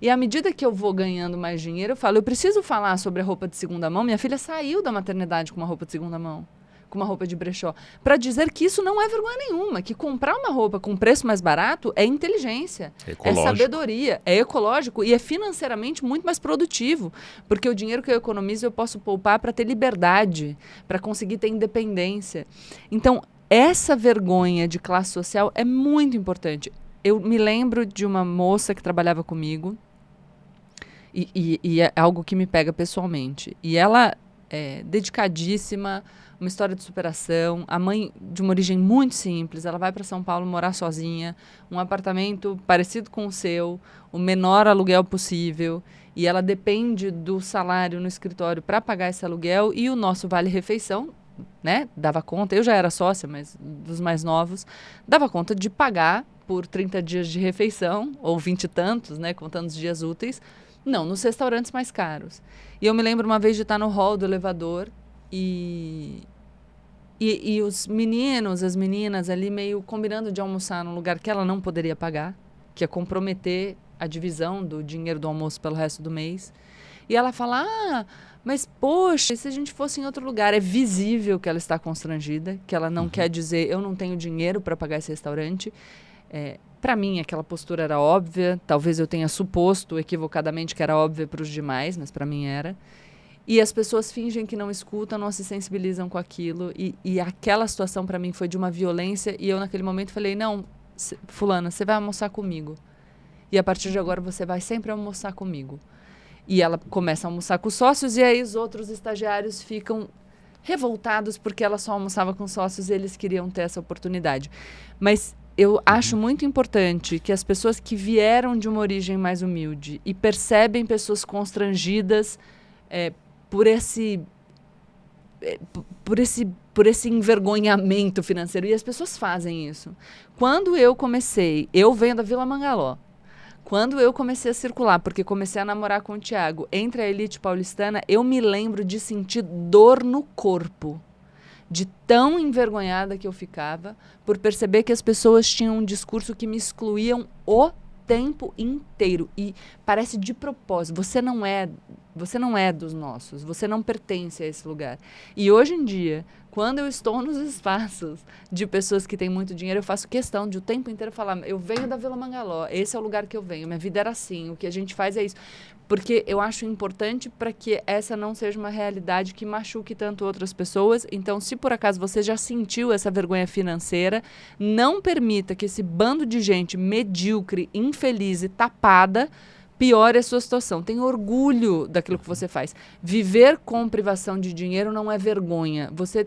E à medida que eu vou ganhando mais dinheiro, eu falo, eu preciso falar sobre a roupa de segunda mão. Minha filha saiu da maternidade com uma roupa de segunda mão, com uma roupa de brechó, para dizer que isso não é vergonha nenhuma, que comprar uma roupa com preço mais barato é inteligência, é sabedoria, é ecológico e é financeiramente muito mais produtivo, porque o dinheiro que eu economizo eu posso poupar para ter liberdade, para conseguir ter independência. Então, essa vergonha de classe social é muito importante. Eu me lembro de uma moça que trabalhava comigo e é algo que me pega pessoalmente. E ela é dedicadíssima, uma história de superação, a mãe de uma origem muito simples, ela vai para São Paulo morar sozinha, um apartamento parecido com o seu, o menor aluguel possível, e ela depende do salário no escritório para pagar esse aluguel, e o nosso vale-refeição né, dava conta, eu já era sócia, mas dos mais novos, dava conta de pagar por 30 dias de refeição, ou 20 e tantos, né, contando os dias úteis, não, nos restaurantes mais caros. E eu me lembro uma vez de estar no hall do elevador e os meninos, as meninas ali meio combinando de almoçar num lugar que ela não poderia pagar, que ia comprometer a divisão do dinheiro do almoço pelo resto do mês. E ela fala, mas poxa, e se a gente fosse em outro lugar? É visível que ela está constrangida, que ela não quer dizer, eu não tenho dinheiro para pagar esse restaurante. Para mim, aquela postura era óbvia, talvez eu tenha suposto equivocadamente que era óbvia para os demais, mas para mim era. E as pessoas fingem que não escutam, não se sensibilizam com aquilo. E aquela situação para mim foi de uma violência. E eu naquele momento falei, não, fulana, você vai almoçar comigo. E a partir de agora você vai sempre almoçar comigo. E ela começa a almoçar com os sócios e aí os outros estagiários ficam revoltados porque ela só almoçava com sócios e eles queriam ter essa oportunidade. Mas eu acho muito importante que as pessoas que vieram de uma origem mais humilde e percebem pessoas constrangidas por esse envergonhamento financeiro. E as pessoas fazem isso. Quando eu comecei, eu venho da Vila Mangaló, quando eu comecei a circular, porque comecei a namorar com o Thiago, entre a elite paulistana, eu me lembro de sentir dor no corpo. De tão envergonhada que eu ficava, por perceber que as pessoas tinham um discurso que me excluíam o tempo inteiro. E parece de propósito. Você não é dos nossos, você não pertence a esse lugar. E hoje em dia, quando eu estou nos espaços de pessoas que têm muito dinheiro, eu faço questão de o tempo inteiro falar, eu venho da Vila Mangaló, esse é o lugar que eu venho, minha vida era assim, o que a gente faz é isso. Porque eu acho importante para que essa não seja uma realidade que machuque tanto outras pessoas. Então, se por acaso você já sentiu essa vergonha financeira, não permita que esse bando de gente medíocre, infeliz e tapada piore a sua situação. Tenha orgulho daquilo que você faz. Viver com privação de dinheiro não é vergonha. Você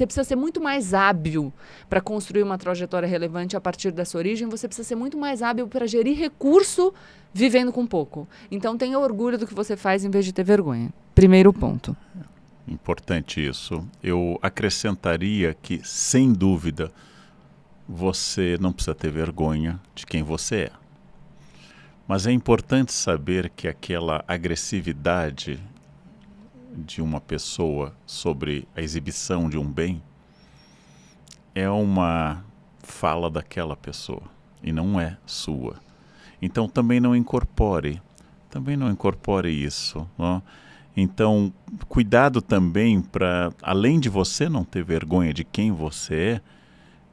precisa ser muito mais hábil para construir uma trajetória relevante a partir dessa origem. Você precisa ser muito mais hábil para gerir recurso vivendo com pouco. Então, tenha orgulho do que você faz em vez de ter vergonha. Primeiro ponto. Importante isso. Eu acrescentaria que, sem dúvida, você não precisa ter vergonha de quem você é. Mas é importante saber que aquela agressividade de uma pessoa sobre a exibição de um bem é uma fala daquela pessoa e não é sua. Então também não incorpore isso. Não? Então, cuidado também para, além de você não ter vergonha de quem você é,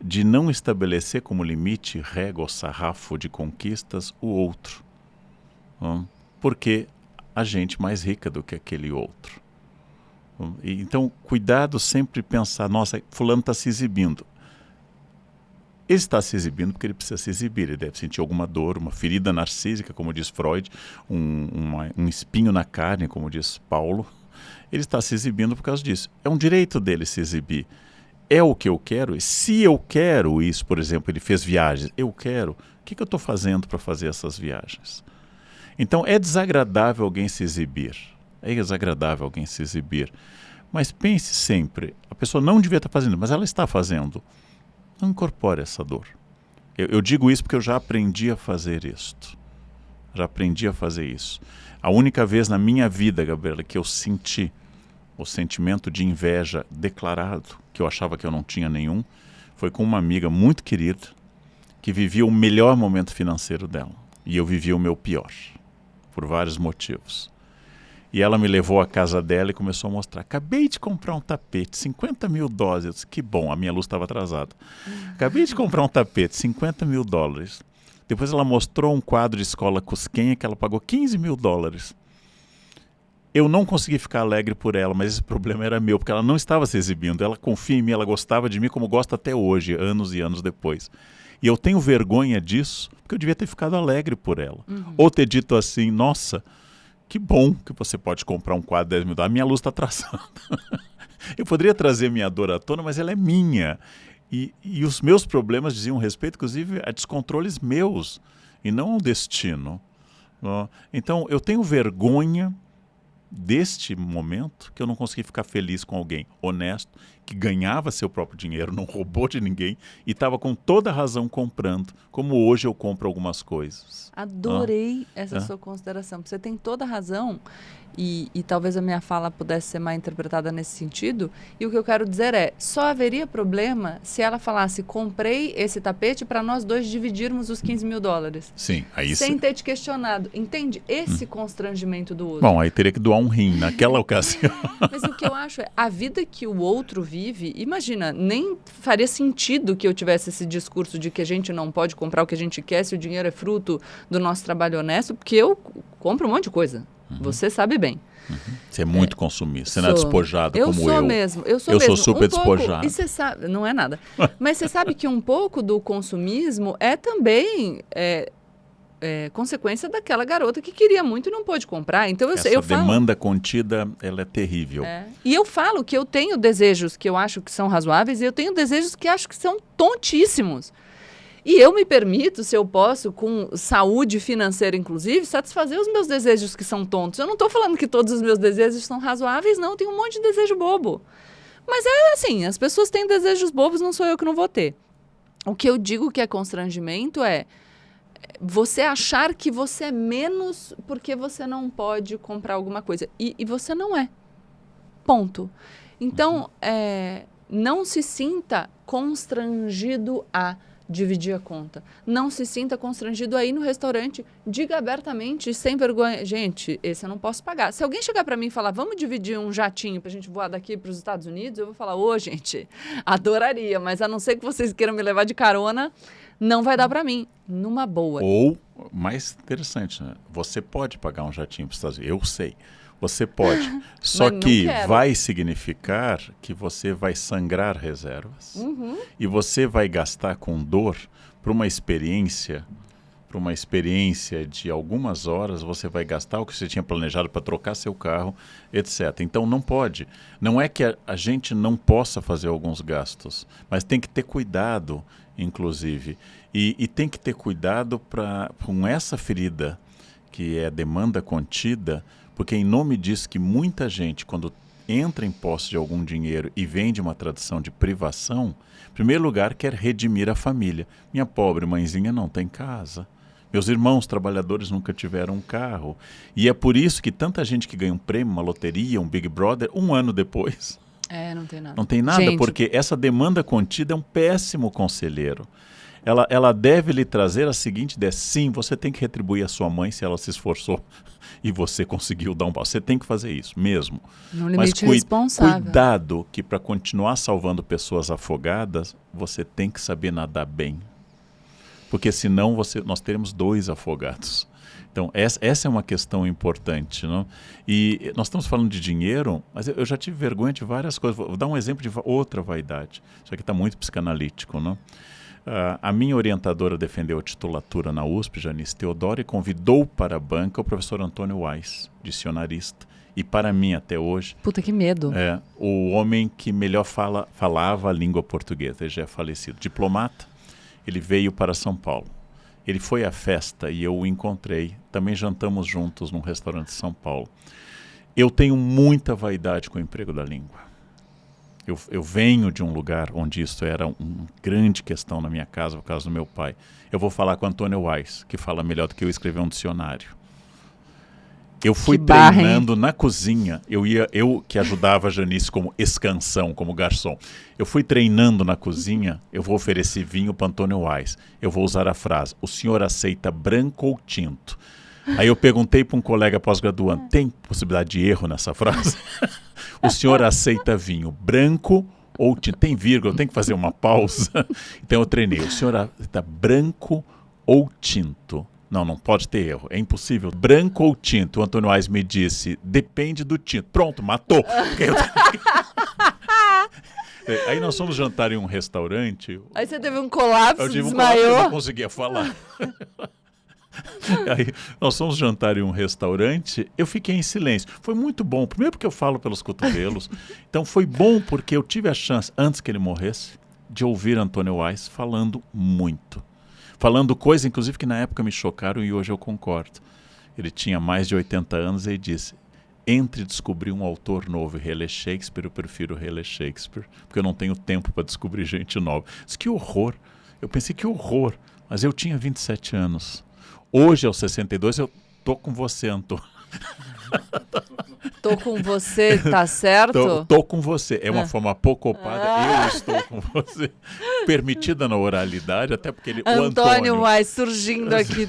de não estabelecer como limite, régua ou sarrafo de conquistas o outro. Porque a gente mais rica do que aquele outro. Então, cuidado sempre pensar, nossa, fulano está se exibindo. Ele está se exibindo porque ele precisa se exibir, ele deve sentir alguma dor, uma ferida narcísica, como diz Freud, um espinho na carne, como diz Paulo. Ele está se exibindo por causa disso. É um direito dele se exibir. É o que eu quero, e se eu quero isso, por exemplo, ele fez viagens, eu quero, o que eu estou fazendo para fazer essas viagens? Então é desagradável alguém se exibir, mas pense sempre, a pessoa não devia estar fazendo, mas ela está fazendo, não incorpore essa dor. Eu digo isso porque eu já aprendi a fazer isto, A única vez na minha vida, Gabriela, que eu senti o sentimento de inveja declarado, que eu achava que eu não tinha nenhum, foi com uma amiga muito querida, que vivia o melhor momento financeiro dela. E eu vivia o meu pior, por vários motivos. E ela me levou à casa dela e começou a mostrar. Acabei de comprar um tapete, 50 mil dólares. Eu disse, que bom, a minha luz estava atrasada. Acabei de comprar um tapete, 50 mil dólares. Depois ela mostrou um quadro de escola cusquenha que ela pagou 15 mil dólares. Eu não consegui ficar alegre por ela, mas esse problema era meu, porque ela não estava se exibindo. Ela confia em mim, ela gostava de mim como gosta até hoje, anos e anos depois. E eu tenho vergonha disso, porque eu devia ter ficado alegre por ela. Ou ter dito assim, nossa, que bom que você pode comprar um quadro de 10 mil dólares. A minha luz está atrasada. Eu poderia trazer minha dor à tona, mas ela é minha. E os meus problemas diziam respeito, inclusive, a descontroles meus, e não ao destino. Então, eu tenho vergonha deste momento que eu não consegui ficar feliz com alguém honesto, que ganhava seu próprio dinheiro, não roubou de ninguém e estava com toda a razão comprando, como hoje eu compro algumas coisas. Adorei essa sua consideração. Você tem toda a razão e talvez a minha fala pudesse ser mal interpretada nesse sentido. E o que eu quero dizer é, só haveria problema se ela falasse, comprei esse tapete para nós dois dividirmos os $15 mil. Sim, aí sem ter te questionado. Entende? Esse constrangimento do outro. Bom, aí teria que doar um rim naquela ocasião. Mas o que eu acho é, a vida que o outro vive, imagina, nem faria sentido que eu tivesse esse discurso de que a gente não pode comprar o que a gente quer se o dinheiro é fruto do nosso trabalho honesto, porque eu compro um monte de coisa. Você sabe bem. Você é muito consumista, você não é despojado como eu. Eu sou mesmo. Eu sou super despojado. E você sabe, não é nada. Mas você sabe que um pouco do consumismo é também consequência daquela garota que queria muito e não pôde comprar. Então Essa eu falo, demanda contida, ela é terrível. E eu falo que eu tenho desejos que eu acho que são razoáveis e eu tenho desejos que acho que são tontíssimos. E eu me permito, se eu posso, com saúde financeira inclusive, satisfazer os meus desejos que são tontos. Eu não estou falando que todos os meus desejos são razoáveis, não. Tem um monte de desejo bobo. Mas é assim, as pessoas têm desejos bobos, não sou eu que não vou ter. O que eu digo que é constrangimento é você achar que você é menos porque você não pode comprar alguma coisa. E você não é. Ponto. Então, não se sinta constrangido a dividir a conta. Não se sinta constrangido a ir no restaurante. Diga abertamente, sem vergonha. Gente, esse eu não posso pagar. Se alguém chegar para mim e falar, vamos dividir um jatinho para a gente voar daqui para os Estados Unidos, eu vou falar, gente, adoraria, mas a não ser que vocês queiram me levar de carona, não vai dar para mim. Numa boa. Ou, mais interessante, né? Você pode pagar um jatinho para os Estados Unidos. Eu sei. Você pode. Só que vai significar que você vai sangrar reservas. E você vai gastar com dor para uma experiência de algumas horas, você vai gastar o que você tinha planejado para trocar seu carro, etc. Então não pode. Não é que a gente não possa fazer alguns gastos, mas tem que ter cuidado, inclusive. E tem que ter cuidado com essa ferida, que é demanda contida, porque em nome disso que muita gente, quando entra em posse de algum dinheiro e vem de uma tradição de privação, em primeiro lugar quer redimir a família. Minha pobre mãezinha não tem casa. Meus irmãos trabalhadores nunca tiveram um carro. E é por isso que tanta gente que ganha um prêmio, uma loteria, um Big Brother, um ano depois... não tem nada. Não tem nada, gente, porque essa demanda contida é um péssimo conselheiro. Ela deve lhe trazer a seguinte ideia: sim, você tem que retribuir a sua mãe se ela se esforçou e você conseguiu dar um passo. Você tem que fazer isso mesmo. No limite responsável. Cuidado que para continuar salvando pessoas afogadas, você tem que saber nadar bem. Porque senão nós teremos 2 afogados. Então, essa é uma questão importante, não? E nós estamos falando de dinheiro, mas eu já tive vergonha de várias coisas. Vou dar um exemplo de outra vaidade. Isso aqui está muito psicanalítico, não? A minha orientadora defendeu a titulatura na USP, Janice Teodoro, e convidou para a banca o professor Antônio Weiss, dicionarista. E para mim, até hoje... Puta, que medo. O homem que melhor falava a língua portuguesa. Ele já é falecido. Diplomata, ele veio para São Paulo. Ele foi à festa e eu o encontrei. Também jantamos juntos num restaurante de São Paulo. Eu tenho muita vaidade com o emprego da língua. Eu venho de um lugar onde isso era uma grande questão na minha casa, por causa do meu pai. Eu vou falar com Antônio Weiss, que fala melhor do que eu escrever um dicionário. Eu fui treinando na cozinha, eu que ajudava a Janice como escansão, como garçom. Eu fui treinando na cozinha, eu vou oferecer vinho para Antônio Weiss. Eu vou usar a frase, o senhor aceita branco ou tinto? Aí eu perguntei para um colega pós-graduando, tem possibilidade de erro nessa frase? O senhor aceita vinho branco ou tinto? Tem vírgula, eu tenho que fazer uma pausa. Então eu treinei, o senhor aceita branco ou tinto? Não pode ter erro, é impossível. Branco ou tinto? O Antônio Weiss me disse, depende do tinto. Pronto, matou. Aí nós fomos jantar em um restaurante. Aí você teve um colapso, eu tive desmaiou. Um colapso, eu não conseguia falar. Aí nós fomos jantar em um restaurante, eu fiquei em silêncio. Foi muito bom, primeiro porque eu falo pelos cotovelos. Então foi bom porque eu tive a chance, antes que ele morresse, de ouvir Antônio Weiss falando muito. Falando coisas, inclusive, que na época me chocaram e hoje eu concordo. Ele tinha mais de 80 anos e disse, entre descobrir um autor novo e reler Shakespeare, eu prefiro reler Shakespeare, porque eu não tenho tempo para descobrir gente nova. Mas que horror! Eu pensei que horror, mas eu tinha 27 anos. Hoje, aos 62, eu tô com você, Antônio. Tô com você, tá certo? Tô com você. É uma forma pouco opada. Eu estou com você. Permitida na oralidade, até porque o Antônio vai surgindo aqui.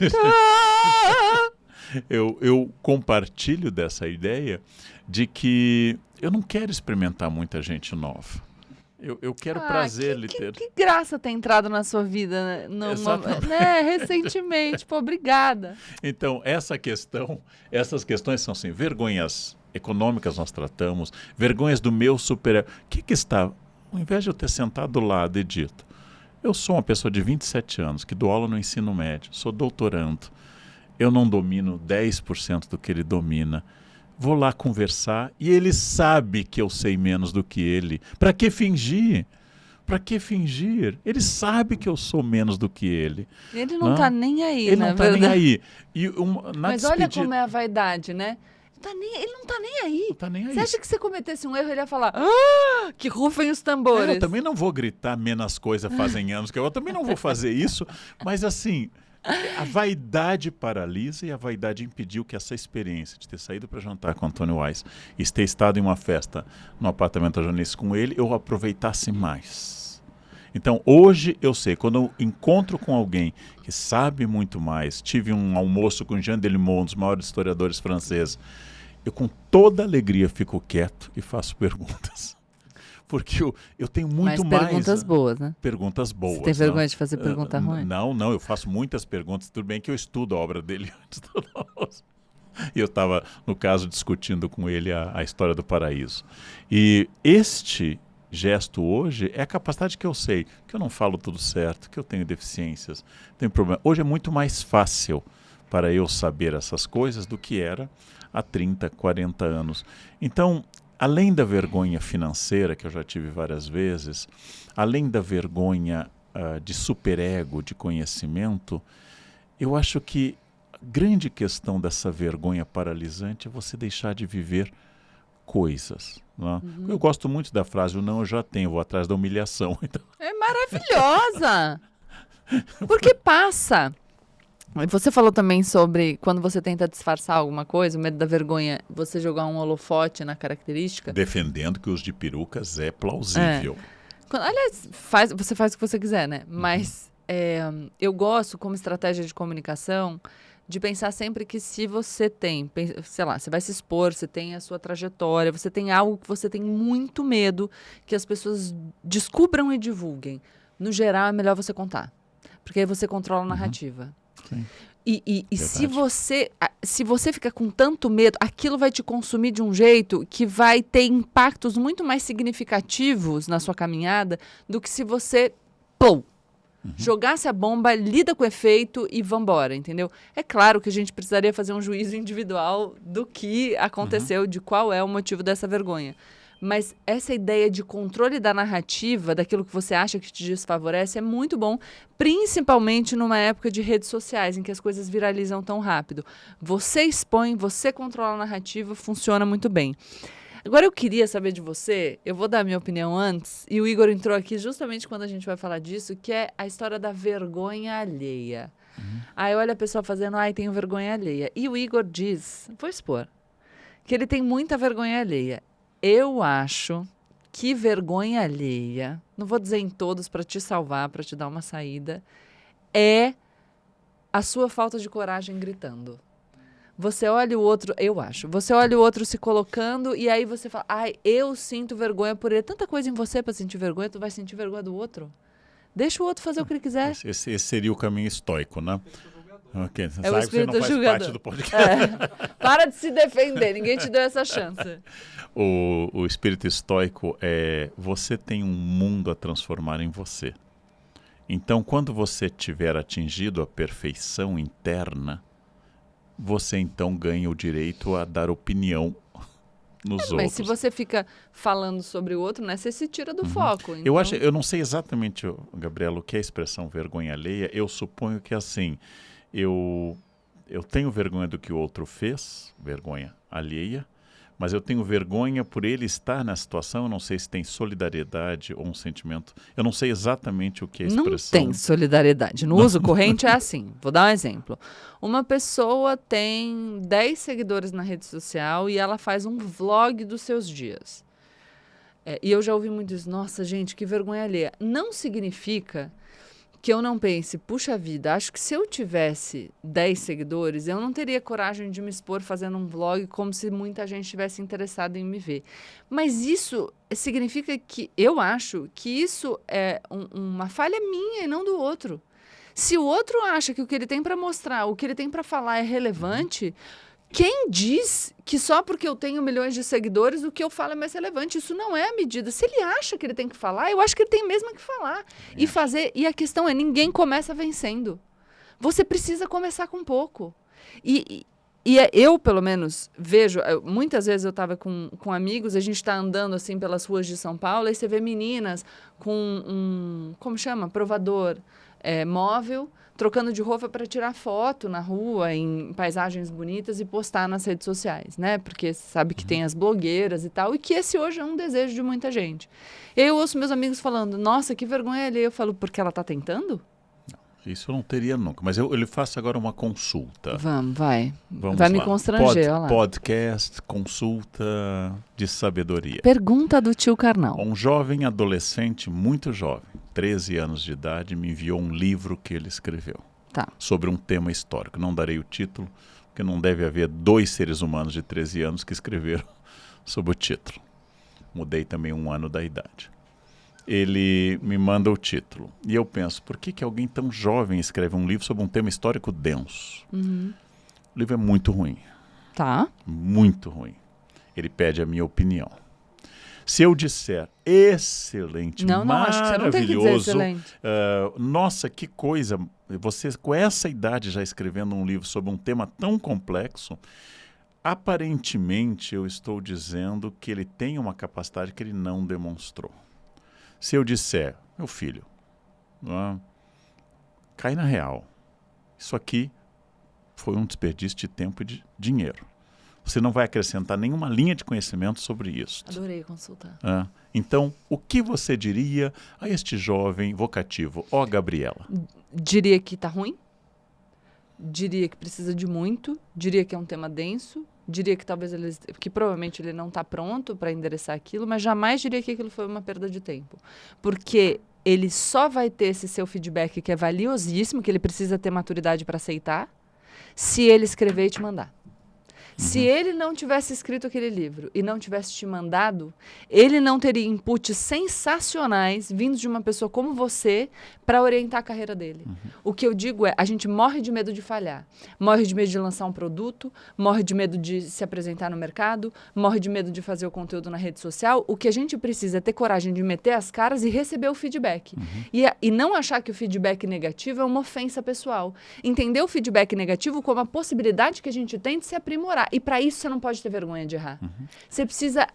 Eu compartilho dessa ideia de que eu não quero experimentar muita gente nova. Eu quero prazer literário. Que graça ter entrado na sua vida, né, recentemente. Pô, obrigada. Então, essas questões são assim, vergonhas econômicas nós tratamos, vergonhas do meu super... que está... Ao invés de eu ter sentado do lado e dito, eu sou uma pessoa de 27 anos, que dou aula no ensino médio, sou doutorando, eu não domino 10% do que ele domina. Vou lá conversar e ele sabe que eu sei menos do que ele. Para que fingir? Para que fingir? Ele sabe que eu sou menos do que ele. Ele não está nem aí, ele não está nem aí. Mas olha como é a vaidade, né? Ele não está nem aí. Não tá nem aí. Você acha que se cometesse um erro, ele ia falar que rufem os tambores. Eu também não vou gritar menos coisa fazem anos que eu também não vou fazer isso, mas assim... A vaidade paralisa e a vaidade impediu que essa experiência de ter saído para jantar com Antônio Weiss e ter estado em uma festa no apartamento da Janice com ele, eu aproveitasse mais. Então, hoje eu sei, quando eu encontro com alguém que sabe muito mais, tive um almoço com Jean Delimont, um dos maiores historiadores franceses, eu com toda alegria fico quieto e faço perguntas. Porque eu tenho muito mais... perguntas boas, né? Perguntas boas. Você tem vergonha de fazer pergunta ruim? Não, eu faço muitas perguntas. Tudo bem que eu estudo a obra dele antes do nosso. E eu estava, no caso, discutindo com ele a história do paraíso. E este gesto hoje é a capacidade que eu sei, que eu não falo tudo certo, que eu tenho deficiências, tenho problema. Hoje é muito mais fácil para eu saber essas coisas do que era há 30, 40 anos. Então... Além da vergonha financeira, que eu já tive várias vezes, além da vergonha de superego, de conhecimento, eu acho que a grande questão dessa vergonha paralisante é você deixar de viver coisas. Né? Eu gosto muito da frase, o não eu já tenho, vou atrás da humilhação. Então... É maravilhosa! Porque passa... Você falou também sobre quando você tenta disfarçar alguma coisa, o medo da vergonha, você jogar um holofote na característica. Defendendo que os de perucas é plausível. Aliás, você faz o que você quiser, né? Mas eu gosto, como estratégia de comunicação, de pensar sempre que se você tem, sei lá, você vai se expor, você tem a sua trajetória, você tem algo que você tem muito medo que as pessoas descubram e divulguem. No geral, é melhor você contar. Porque aí você controla a narrativa. Sim. E se você fica com tanto medo, aquilo vai te consumir de um jeito que vai ter impactos muito mais significativos na sua caminhada do que se você, jogasse a bomba, lida com o efeito e vambora, entendeu? É claro que a gente precisaria fazer um juízo individual do que aconteceu, de qual é o motivo dessa vergonha. Mas essa ideia de controle da narrativa, daquilo que você acha que te desfavorece, é muito bom, principalmente numa época de redes sociais, em que as coisas viralizam tão rápido. Você expõe, você controla a narrativa, funciona muito bem. Agora eu queria saber de você, eu vou dar a minha opinião antes, e o Igor entrou aqui justamente quando a gente vai falar disso, que é a história da vergonha alheia. Aí olha a pessoa fazendo, tenho vergonha alheia. E o Igor diz, vou expor, que ele tem muita vergonha alheia. Eu acho que vergonha alheia, não vou dizer em todos para te salvar, para te dar uma saída, é a sua falta de coragem gritando. Você olha o outro, você olha o outro se colocando e aí você fala, eu sinto vergonha por ele. Tanta coisa em você para sentir vergonha, tu vai sentir vergonha do outro? Deixa o outro fazer o que ele quiser. Esse seria o caminho estoico, né? Okay. Você é o espírito que você não faz parte do podcast. Para de se defender, ninguém te deu essa chance. O espírito estoico é você tem um mundo a transformar em você. Então, quando você tiver atingido a perfeição interna, você então ganha o direito a dar opinião nos outros. Mas se você fica falando sobre o outro, né, você se tira do foco. Então... Eu não sei exatamente, Gabriela, o que é a expressão vergonha alheia. Eu suponho que assim... Eu tenho vergonha do que o outro fez, vergonha alheia, mas eu tenho vergonha por ele estar na situação. Eu não sei se tem solidariedade ou um sentimento. Eu não sei exatamente o que é a expressão. Não tem solidariedade. No uso corrente é assim. Vou dar um exemplo. Uma pessoa tem 10 seguidores na rede social e ela faz um vlog dos seus dias. E eu já ouvi muito isso. Nossa, gente, que vergonha alheia. Não significa que eu não pense, puxa vida, acho que se eu tivesse 10 seguidores, eu não teria coragem de me expor fazendo um vlog como se muita gente estivesse interessada em me ver. Mas isso significa que eu acho que isso é uma falha minha e não do outro. Se o outro acha que o que ele tem para mostrar, o que ele tem para falar é relevante, quem diz que só porque eu tenho milhões de seguidores o que eu falo é mais relevante? Isso não é a medida. Se ele acha que ele tem que falar, eu acho que ele tem mesmo que falar. E fazer. E a questão é, ninguém começa vencendo. Você precisa começar com pouco. Eu, pelo menos, vejo... Muitas vezes eu estava com amigos, a gente está andando assim pelas ruas de São Paulo, e você vê meninas com como chama? Provador móvel, trocando de roupa para tirar foto na rua, em paisagens bonitas e postar nas redes sociais, né? Porque sabe que tem as blogueiras e tal, e que esse hoje é um desejo de muita gente. E aí eu ouço meus amigos falando, nossa, que vergonha ali. Eu falo, porque ela está tentando? Isso eu não teria nunca, mas eu lhe faço agora uma consulta. Vamos, vai. Vamos vai lá. me constranger, olha lá. Podcast, consulta de sabedoria. Pergunta do tio Karnal. Um jovem adolescente, muito jovem, 13 anos de idade, me enviou um livro que ele escreveu. Tá. Sobre um tema histórico. Não darei o título, porque não deve haver 2 seres humanos de 13 anos que escreveram sobre o título. Mudei também 1 ano da idade. Ele me manda o título. E eu penso, por que alguém tão jovem escreve um livro sobre um tema histórico denso? Uhum. O livro é muito ruim. Tá. Muito ruim. Ele pede a minha opinião. Se eu disser excelente, não, acho que você não tem que dizer maravilhoso, excelente. Nossa, que coisa, você com essa idade já escrevendo um livro sobre um tema tão complexo, aparentemente eu estou dizendo que ele tem uma capacidade que ele não demonstrou. Se eu disser, meu filho, cai na real, isso aqui foi um desperdício de tempo e de dinheiro. Você não vai acrescentar nenhuma linha de conhecimento sobre isso. Adorei consultar. Então, o que você diria a este jovem vocativo? Ó, Gabriela. Diria que tá ruim. Diria que precisa de muito. Diria que é um tema denso. Diria que talvez que provavelmente ele não está pronto para endereçar aquilo, mas jamais diria que aquilo foi uma perda de tempo. Porque ele só vai ter esse seu feedback que é valiosíssimo, que ele precisa ter maturidade para aceitar, se ele escrever e te mandar. Se ele não tivesse escrito aquele livro e não tivesse te mandado, ele não teria inputs sensacionais vindos de uma pessoa como você para orientar a carreira dele. O que eu digo é, a gente morre de medo de falhar, morre de medo de lançar um produto, morre de medo de se apresentar no mercado, morre de medo de fazer o conteúdo na rede social. O que a gente precisa é ter coragem de meter as caras e receber o feedback. E não achar que o feedback negativo é uma ofensa pessoal. Entender o feedback negativo como a possibilidade que a gente tem de se aprimorar. E para isso você não pode ter vergonha de errar. Você precisa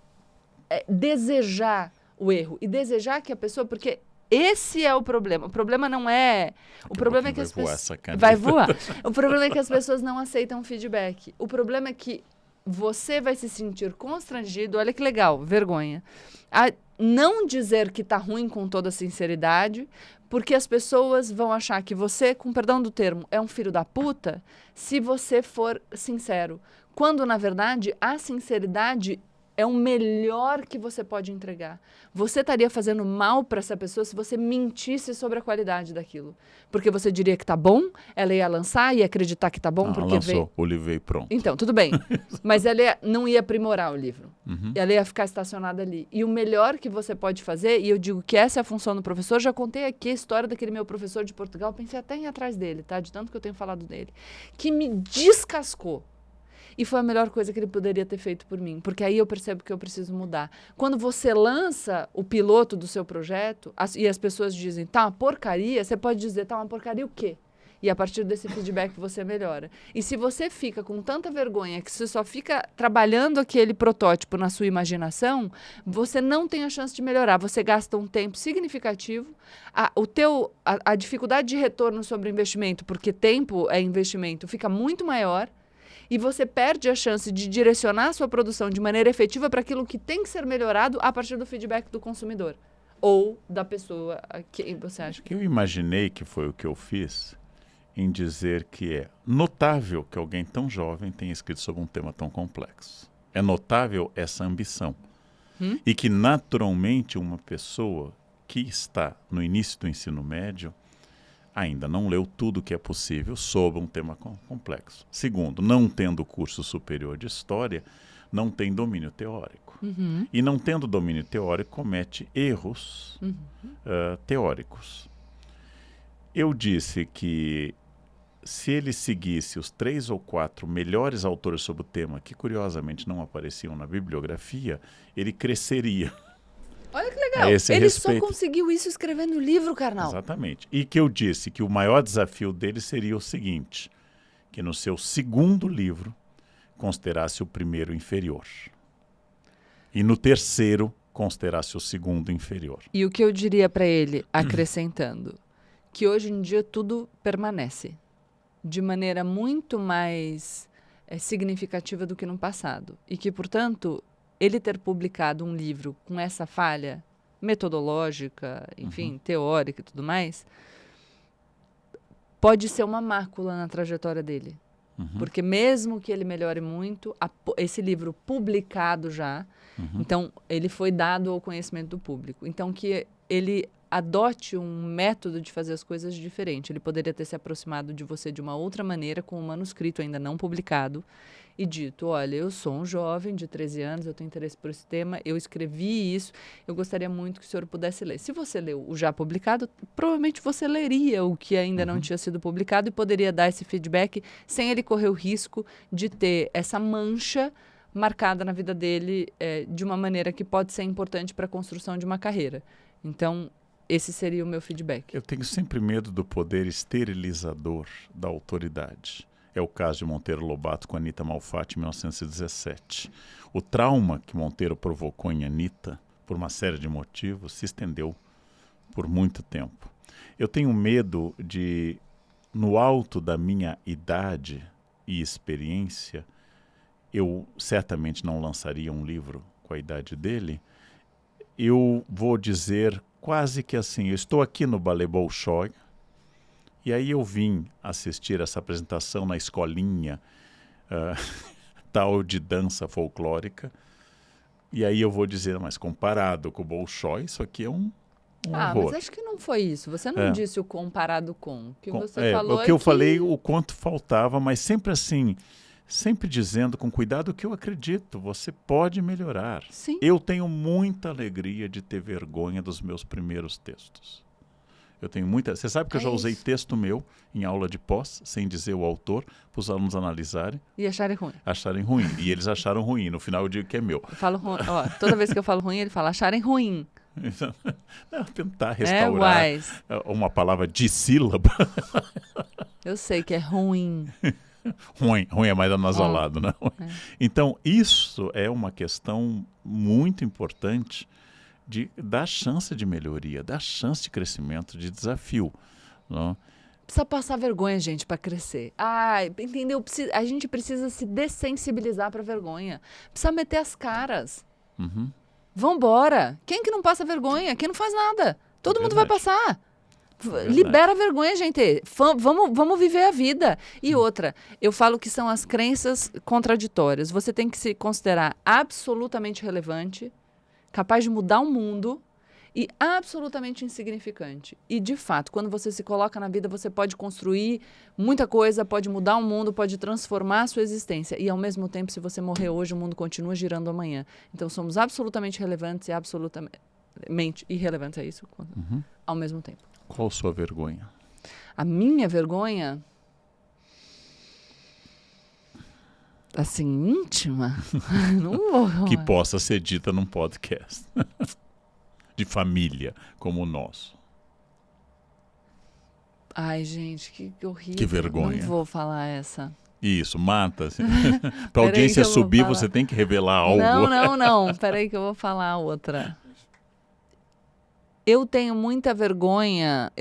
desejar o erro. E desejar que a pessoa... Porque esse é o problema. O problema não é... O problema é que as pessoas... Vai voar. O problema é que as pessoas não aceitam feedback. O problema é que você vai se sentir constrangido. Olha que legal, vergonha. A não dizer que tá ruim com toda sinceridade, porque as pessoas vão achar que você, com perdão do termo, é um filho da puta, se você for sincero. Quando, na verdade, a sinceridade é o melhor que você pode entregar. Você estaria fazendo mal para essa pessoa se você mentisse sobre a qualidade daquilo. Porque você diria que tá bom, ela ia lançar, ia acreditar que tá bom. Porque lançou, o livro veio pronto. Então, tudo bem. Mas ela não ia aprimorar o livro. Ela ia ficar estacionada ali. E o melhor que você pode fazer, e eu digo que essa é a função do professor, já contei aqui a história daquele meu professor de Portugal, pensei até em ir atrás dele, tá? De tanto que eu tenho falado dele. Que me descascou. E foi a melhor coisa que ele poderia ter feito por mim, porque aí eu percebo que eu preciso mudar. Quando você lança o piloto do seu projeto e as pessoas dizem, tá uma porcaria, você pode dizer, tá uma porcaria o quê? E a partir desse feedback você melhora. E se você fica com tanta vergonha que você só fica trabalhando aquele protótipo na sua imaginação, você não tem a chance de melhorar. Você gasta um tempo significativo, a dificuldade de retorno sobre o investimento, porque tempo é investimento, fica muito maior. E você perde a chance de direcionar a sua produção de maneira efetiva para aquilo que tem que ser melhorado a partir do feedback do consumidor. Ou da pessoa a quem você acha que... Eu imaginei que foi o que eu fiz em dizer que é notável que alguém tão jovem tenha escrito sobre um tema tão complexo. É notável essa ambição. E que, naturalmente, uma pessoa que está no início do ensino médio ainda não leu tudo o que é possível sobre um tema complexo. Segundo, não tendo curso superior de história, não tem domínio teórico. E não tendo domínio teórico, comete erros teóricos. Eu disse que se ele seguisse os 3 ou 4 melhores autores sobre o tema, que curiosamente não apareciam na bibliografia, ele cresceria. Olha que legal. Ele só conseguiu isso escrevendo livro, carnal. Exatamente. E que eu disse que o maior desafio dele seria o seguinte, que no seu segundo livro considerasse o primeiro inferior. E no terceiro considerasse o segundo inferior. E o que eu diria para ele, acrescentando, que hoje em dia tudo permanece de maneira muito mais significativa do que no passado. E que, portanto, ele ter publicado um livro com essa falha metodológica, enfim, teórica e tudo mais, pode ser uma mácula na trajetória dele. Porque mesmo que ele melhore muito, esse livro publicado já, então ele foi dado ao conhecimento do público. Então que ele adote um método de fazer as coisas diferente. Ele poderia ter se aproximado de você de uma outra maneira, com um manuscrito ainda não publicado, e dito, olha, eu sou um jovem de 13 anos, eu tenho interesse por esse tema, eu escrevi isso, eu gostaria muito que o senhor pudesse ler. Se você leu o já publicado, provavelmente você leria o que ainda não tinha sido publicado e poderia dar esse feedback sem ele correr o risco de ter essa mancha marcada na vida dele de uma maneira que pode ser importante para a construção de uma carreira. Então, esse seria o meu feedback. Eu tenho sempre medo do poder esterilizador da autoridade. É o caso de Monteiro Lobato com Anita Malfatti em 1917. O trauma que Monteiro provocou em Anita, por uma série de motivos, se estendeu por muito tempo. Eu tenho medo de, no alto da minha idade e experiência, eu certamente não lançaria um livro com a idade dele. Eu vou dizer quase que assim, eu estou aqui no Ballet Bolshoi, e aí eu vim assistir essa apresentação na escolinha tal de dança folclórica, e aí eu vou dizer, mas comparado com o Bolshoi, isso aqui é um horror. Mas acho que não foi isso. Você não disse o comparado com. O que você falou o que eu falei, o quanto faltava, mas sempre assim, sempre dizendo com cuidado o que eu acredito, você pode melhorar. Sim. Eu tenho muita alegria de ter vergonha dos meus primeiros textos. Eu tenho muita... Você sabe que eu já usei texto meu em aula de pós, sem dizer o autor, para os alunos analisarem. E acharem ruim. Acharem ruim. E eles acharam ruim. No final eu digo que é meu. Eu falo ruim. Ó, toda vez que eu falo ruim, ele fala acharem ruim. Tentar restaurar uma palavra de sílaba. Eu sei que é ruim. Ruim é mais anasalado, né? Então, isso é uma questão muito importante de dar chance de melhoria, dar chance de crescimento, de desafio. Não? Precisa passar vergonha, gente, para crescer. Entendeu? A gente precisa se dessensibilizar para vergonha. Precisa meter as caras. Vambora. Quem que não passa vergonha? Quem não faz nada? Todo mundo vai passar. Libera a vergonha, gente. Vamos viver a vida. E outra, eu falo que são as crenças contraditórias. Você tem que se considerar absolutamente relevante, capaz de mudar o mundo e absolutamente insignificante. E, de fato, quando você se coloca na vida, você pode construir muita coisa, pode mudar o mundo, pode transformar a sua existência. E, ao mesmo tempo, se você morrer hoje, o mundo continua girando amanhã. Então, somos absolutamente relevantes e absolutamente irrelevantes, é isso? Ao mesmo tempo. Qual a sua vergonha? A minha vergonha... assim, íntima? Não vou. Que possa ser dita num podcast. De família, como o nosso. Ai, gente, que horrível. Que vergonha. Não vou falar essa. Isso, mata. Para a audiência subir, você tem que revelar algo. Não. Peraí que eu vou falar outra. Eu tenho muita vergonha.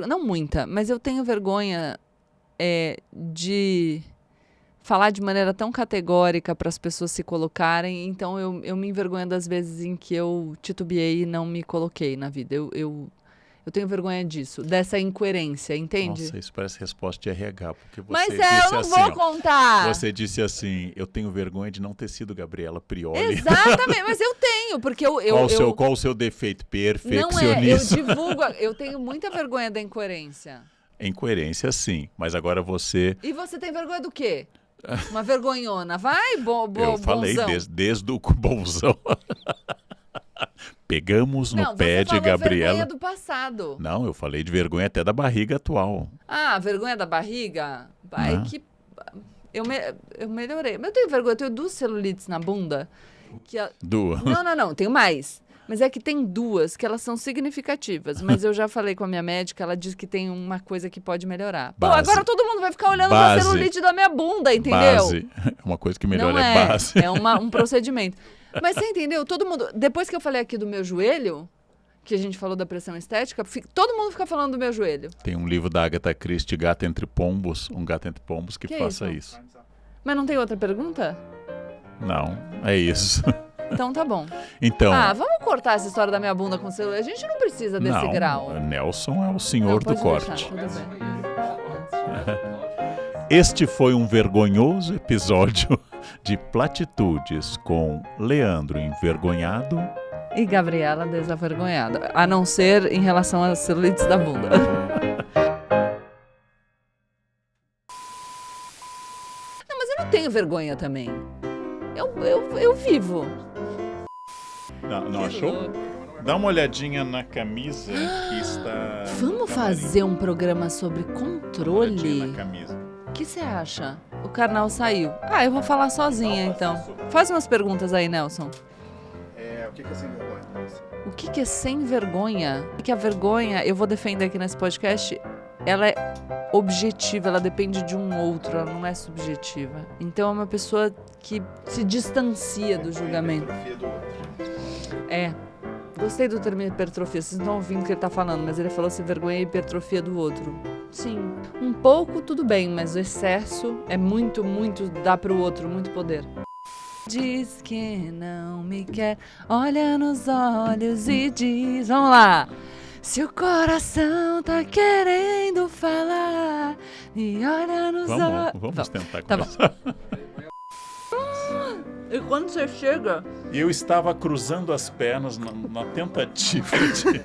Não muita, mas eu tenho vergonha de falar de maneira tão categórica para as pessoas se colocarem, então eu me envergonho das vezes em que eu titubeei e não me coloquei na vida. Eu tenho vergonha disso, dessa incoerência, entende? Nossa, isso parece resposta de RH, porque você Mas disse eu não assim, vou ó, contar. Você disse assim, eu tenho vergonha de não ter sido Gabriela Prioli. Exatamente, mas eu tenho, porque Qual o seu defeito? não é, eu Perfeccionismo. divulgo, eu tenho muita vergonha da incoerência. Incoerência, sim, mas agora você... E você tem vergonha do quê? Uma vergonhona. Vai, Eu falei bonzão. desde o bonzão. Pegamos no Não, pé você de falou Gabriela. vergonha do passado. Não, eu falei de vergonha até da barriga atual. Ah, vergonha da barriga? Vai Não. que... Eu melhorei. Mas eu tenho vergonha, eu tenho 2 celulites na bunda. Não, tenho mais. Mas é que tem 2 que elas são significativas. Mas eu já falei com a minha médica, ela disse que tem uma coisa que pode melhorar. Pô, Base. agora todo mundo vai ficar olhando Base. pra celulite da minha bunda, entendeu? Base. Uma coisa que melhora Não é base. É um procedimento. Mas você entendeu? Todo mundo... Depois que eu falei aqui do meu joelho, que a gente falou da pressão estética, todo mundo fica falando do meu joelho. Tem um livro da Agatha Christie, Gato Entre Pombos, um gato entre pombos que faça isso. Mas não tem outra pergunta? Não, é isso. Então tá bom. Então, Vamos cortar essa história da minha bunda com celular. A gente não precisa desse não, grau. Nelson é o senhor Não, do pode corte. deixar, tudo bem. Este foi um vergonhoso episódio de Platitudes com Leandro envergonhado. E Gabriela desavergonhada. A não ser em relação às celulites da bunda. Não, mas eu não tenho vergonha também. Eu vivo. Não achou? Dá uma olhadinha na camisa que está... Vamos fazer um programa sobre Uma olhadinha controle? na camisa. O que você acha? O carnal saiu. Eu vou falar sozinha, então. Faz umas perguntas aí, Nelson. O que é sem vergonha? O que é sem vergonha? Que a vergonha, eu vou defender aqui nesse podcast, ela é objetiva, ela depende de um outro, ela não é subjetiva. Então é uma pessoa que se distancia do julgamento. Hipertrofia do outro. Gostei do termo hipertrofia, vocês não estão ouvindo o que ele tá falando, mas ele falou assim, vergonha e hipertrofia do outro. Sim, um pouco tudo bem, mas o excesso é muito, dá pro outro, muito poder. Diz que não me quer, olha nos olhos e diz, vamos lá. Se o coração tá querendo falar, e olha nos olhos... Vamos tentar Tá bom. conversar. E quando você chega... Eu estava cruzando as pernas na tentativa de...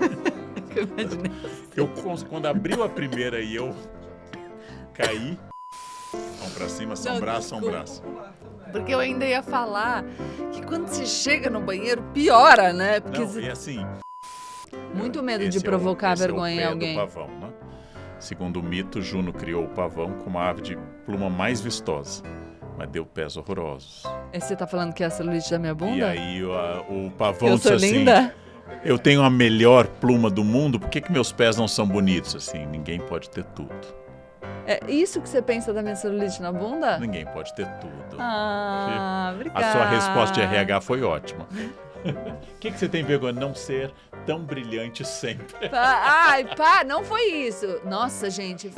Eu imaginei. Quando abriu a primeira e eu caí... Mão pra cima, só um Não, braço, só um desculpa. braço. Porque eu ainda ia falar que quando você chega no banheiro, piora, né? Porque Não, você... e assim... Muito medo de esse provocar esse vergonha em é o pé alguém. do pavão, né? Segundo o mito, Juno criou o pavão como a ave de pluma mais vistosa, mas deu pés horrorosos. Você tá falando que é a celulite da minha bunda? E aí o pavão Eu disse sou assim, linda? eu tenho a melhor pluma do mundo, por que meus pés não são bonitos? Assim, ninguém pode ter tudo. É isso que você pensa da minha celulite na bunda? Ninguém pode ter tudo. Obrigada. A sua resposta de RH foi ótima. O que você tem vergonha de não ser tão brilhante sempre? Não foi isso. Nossa, gente.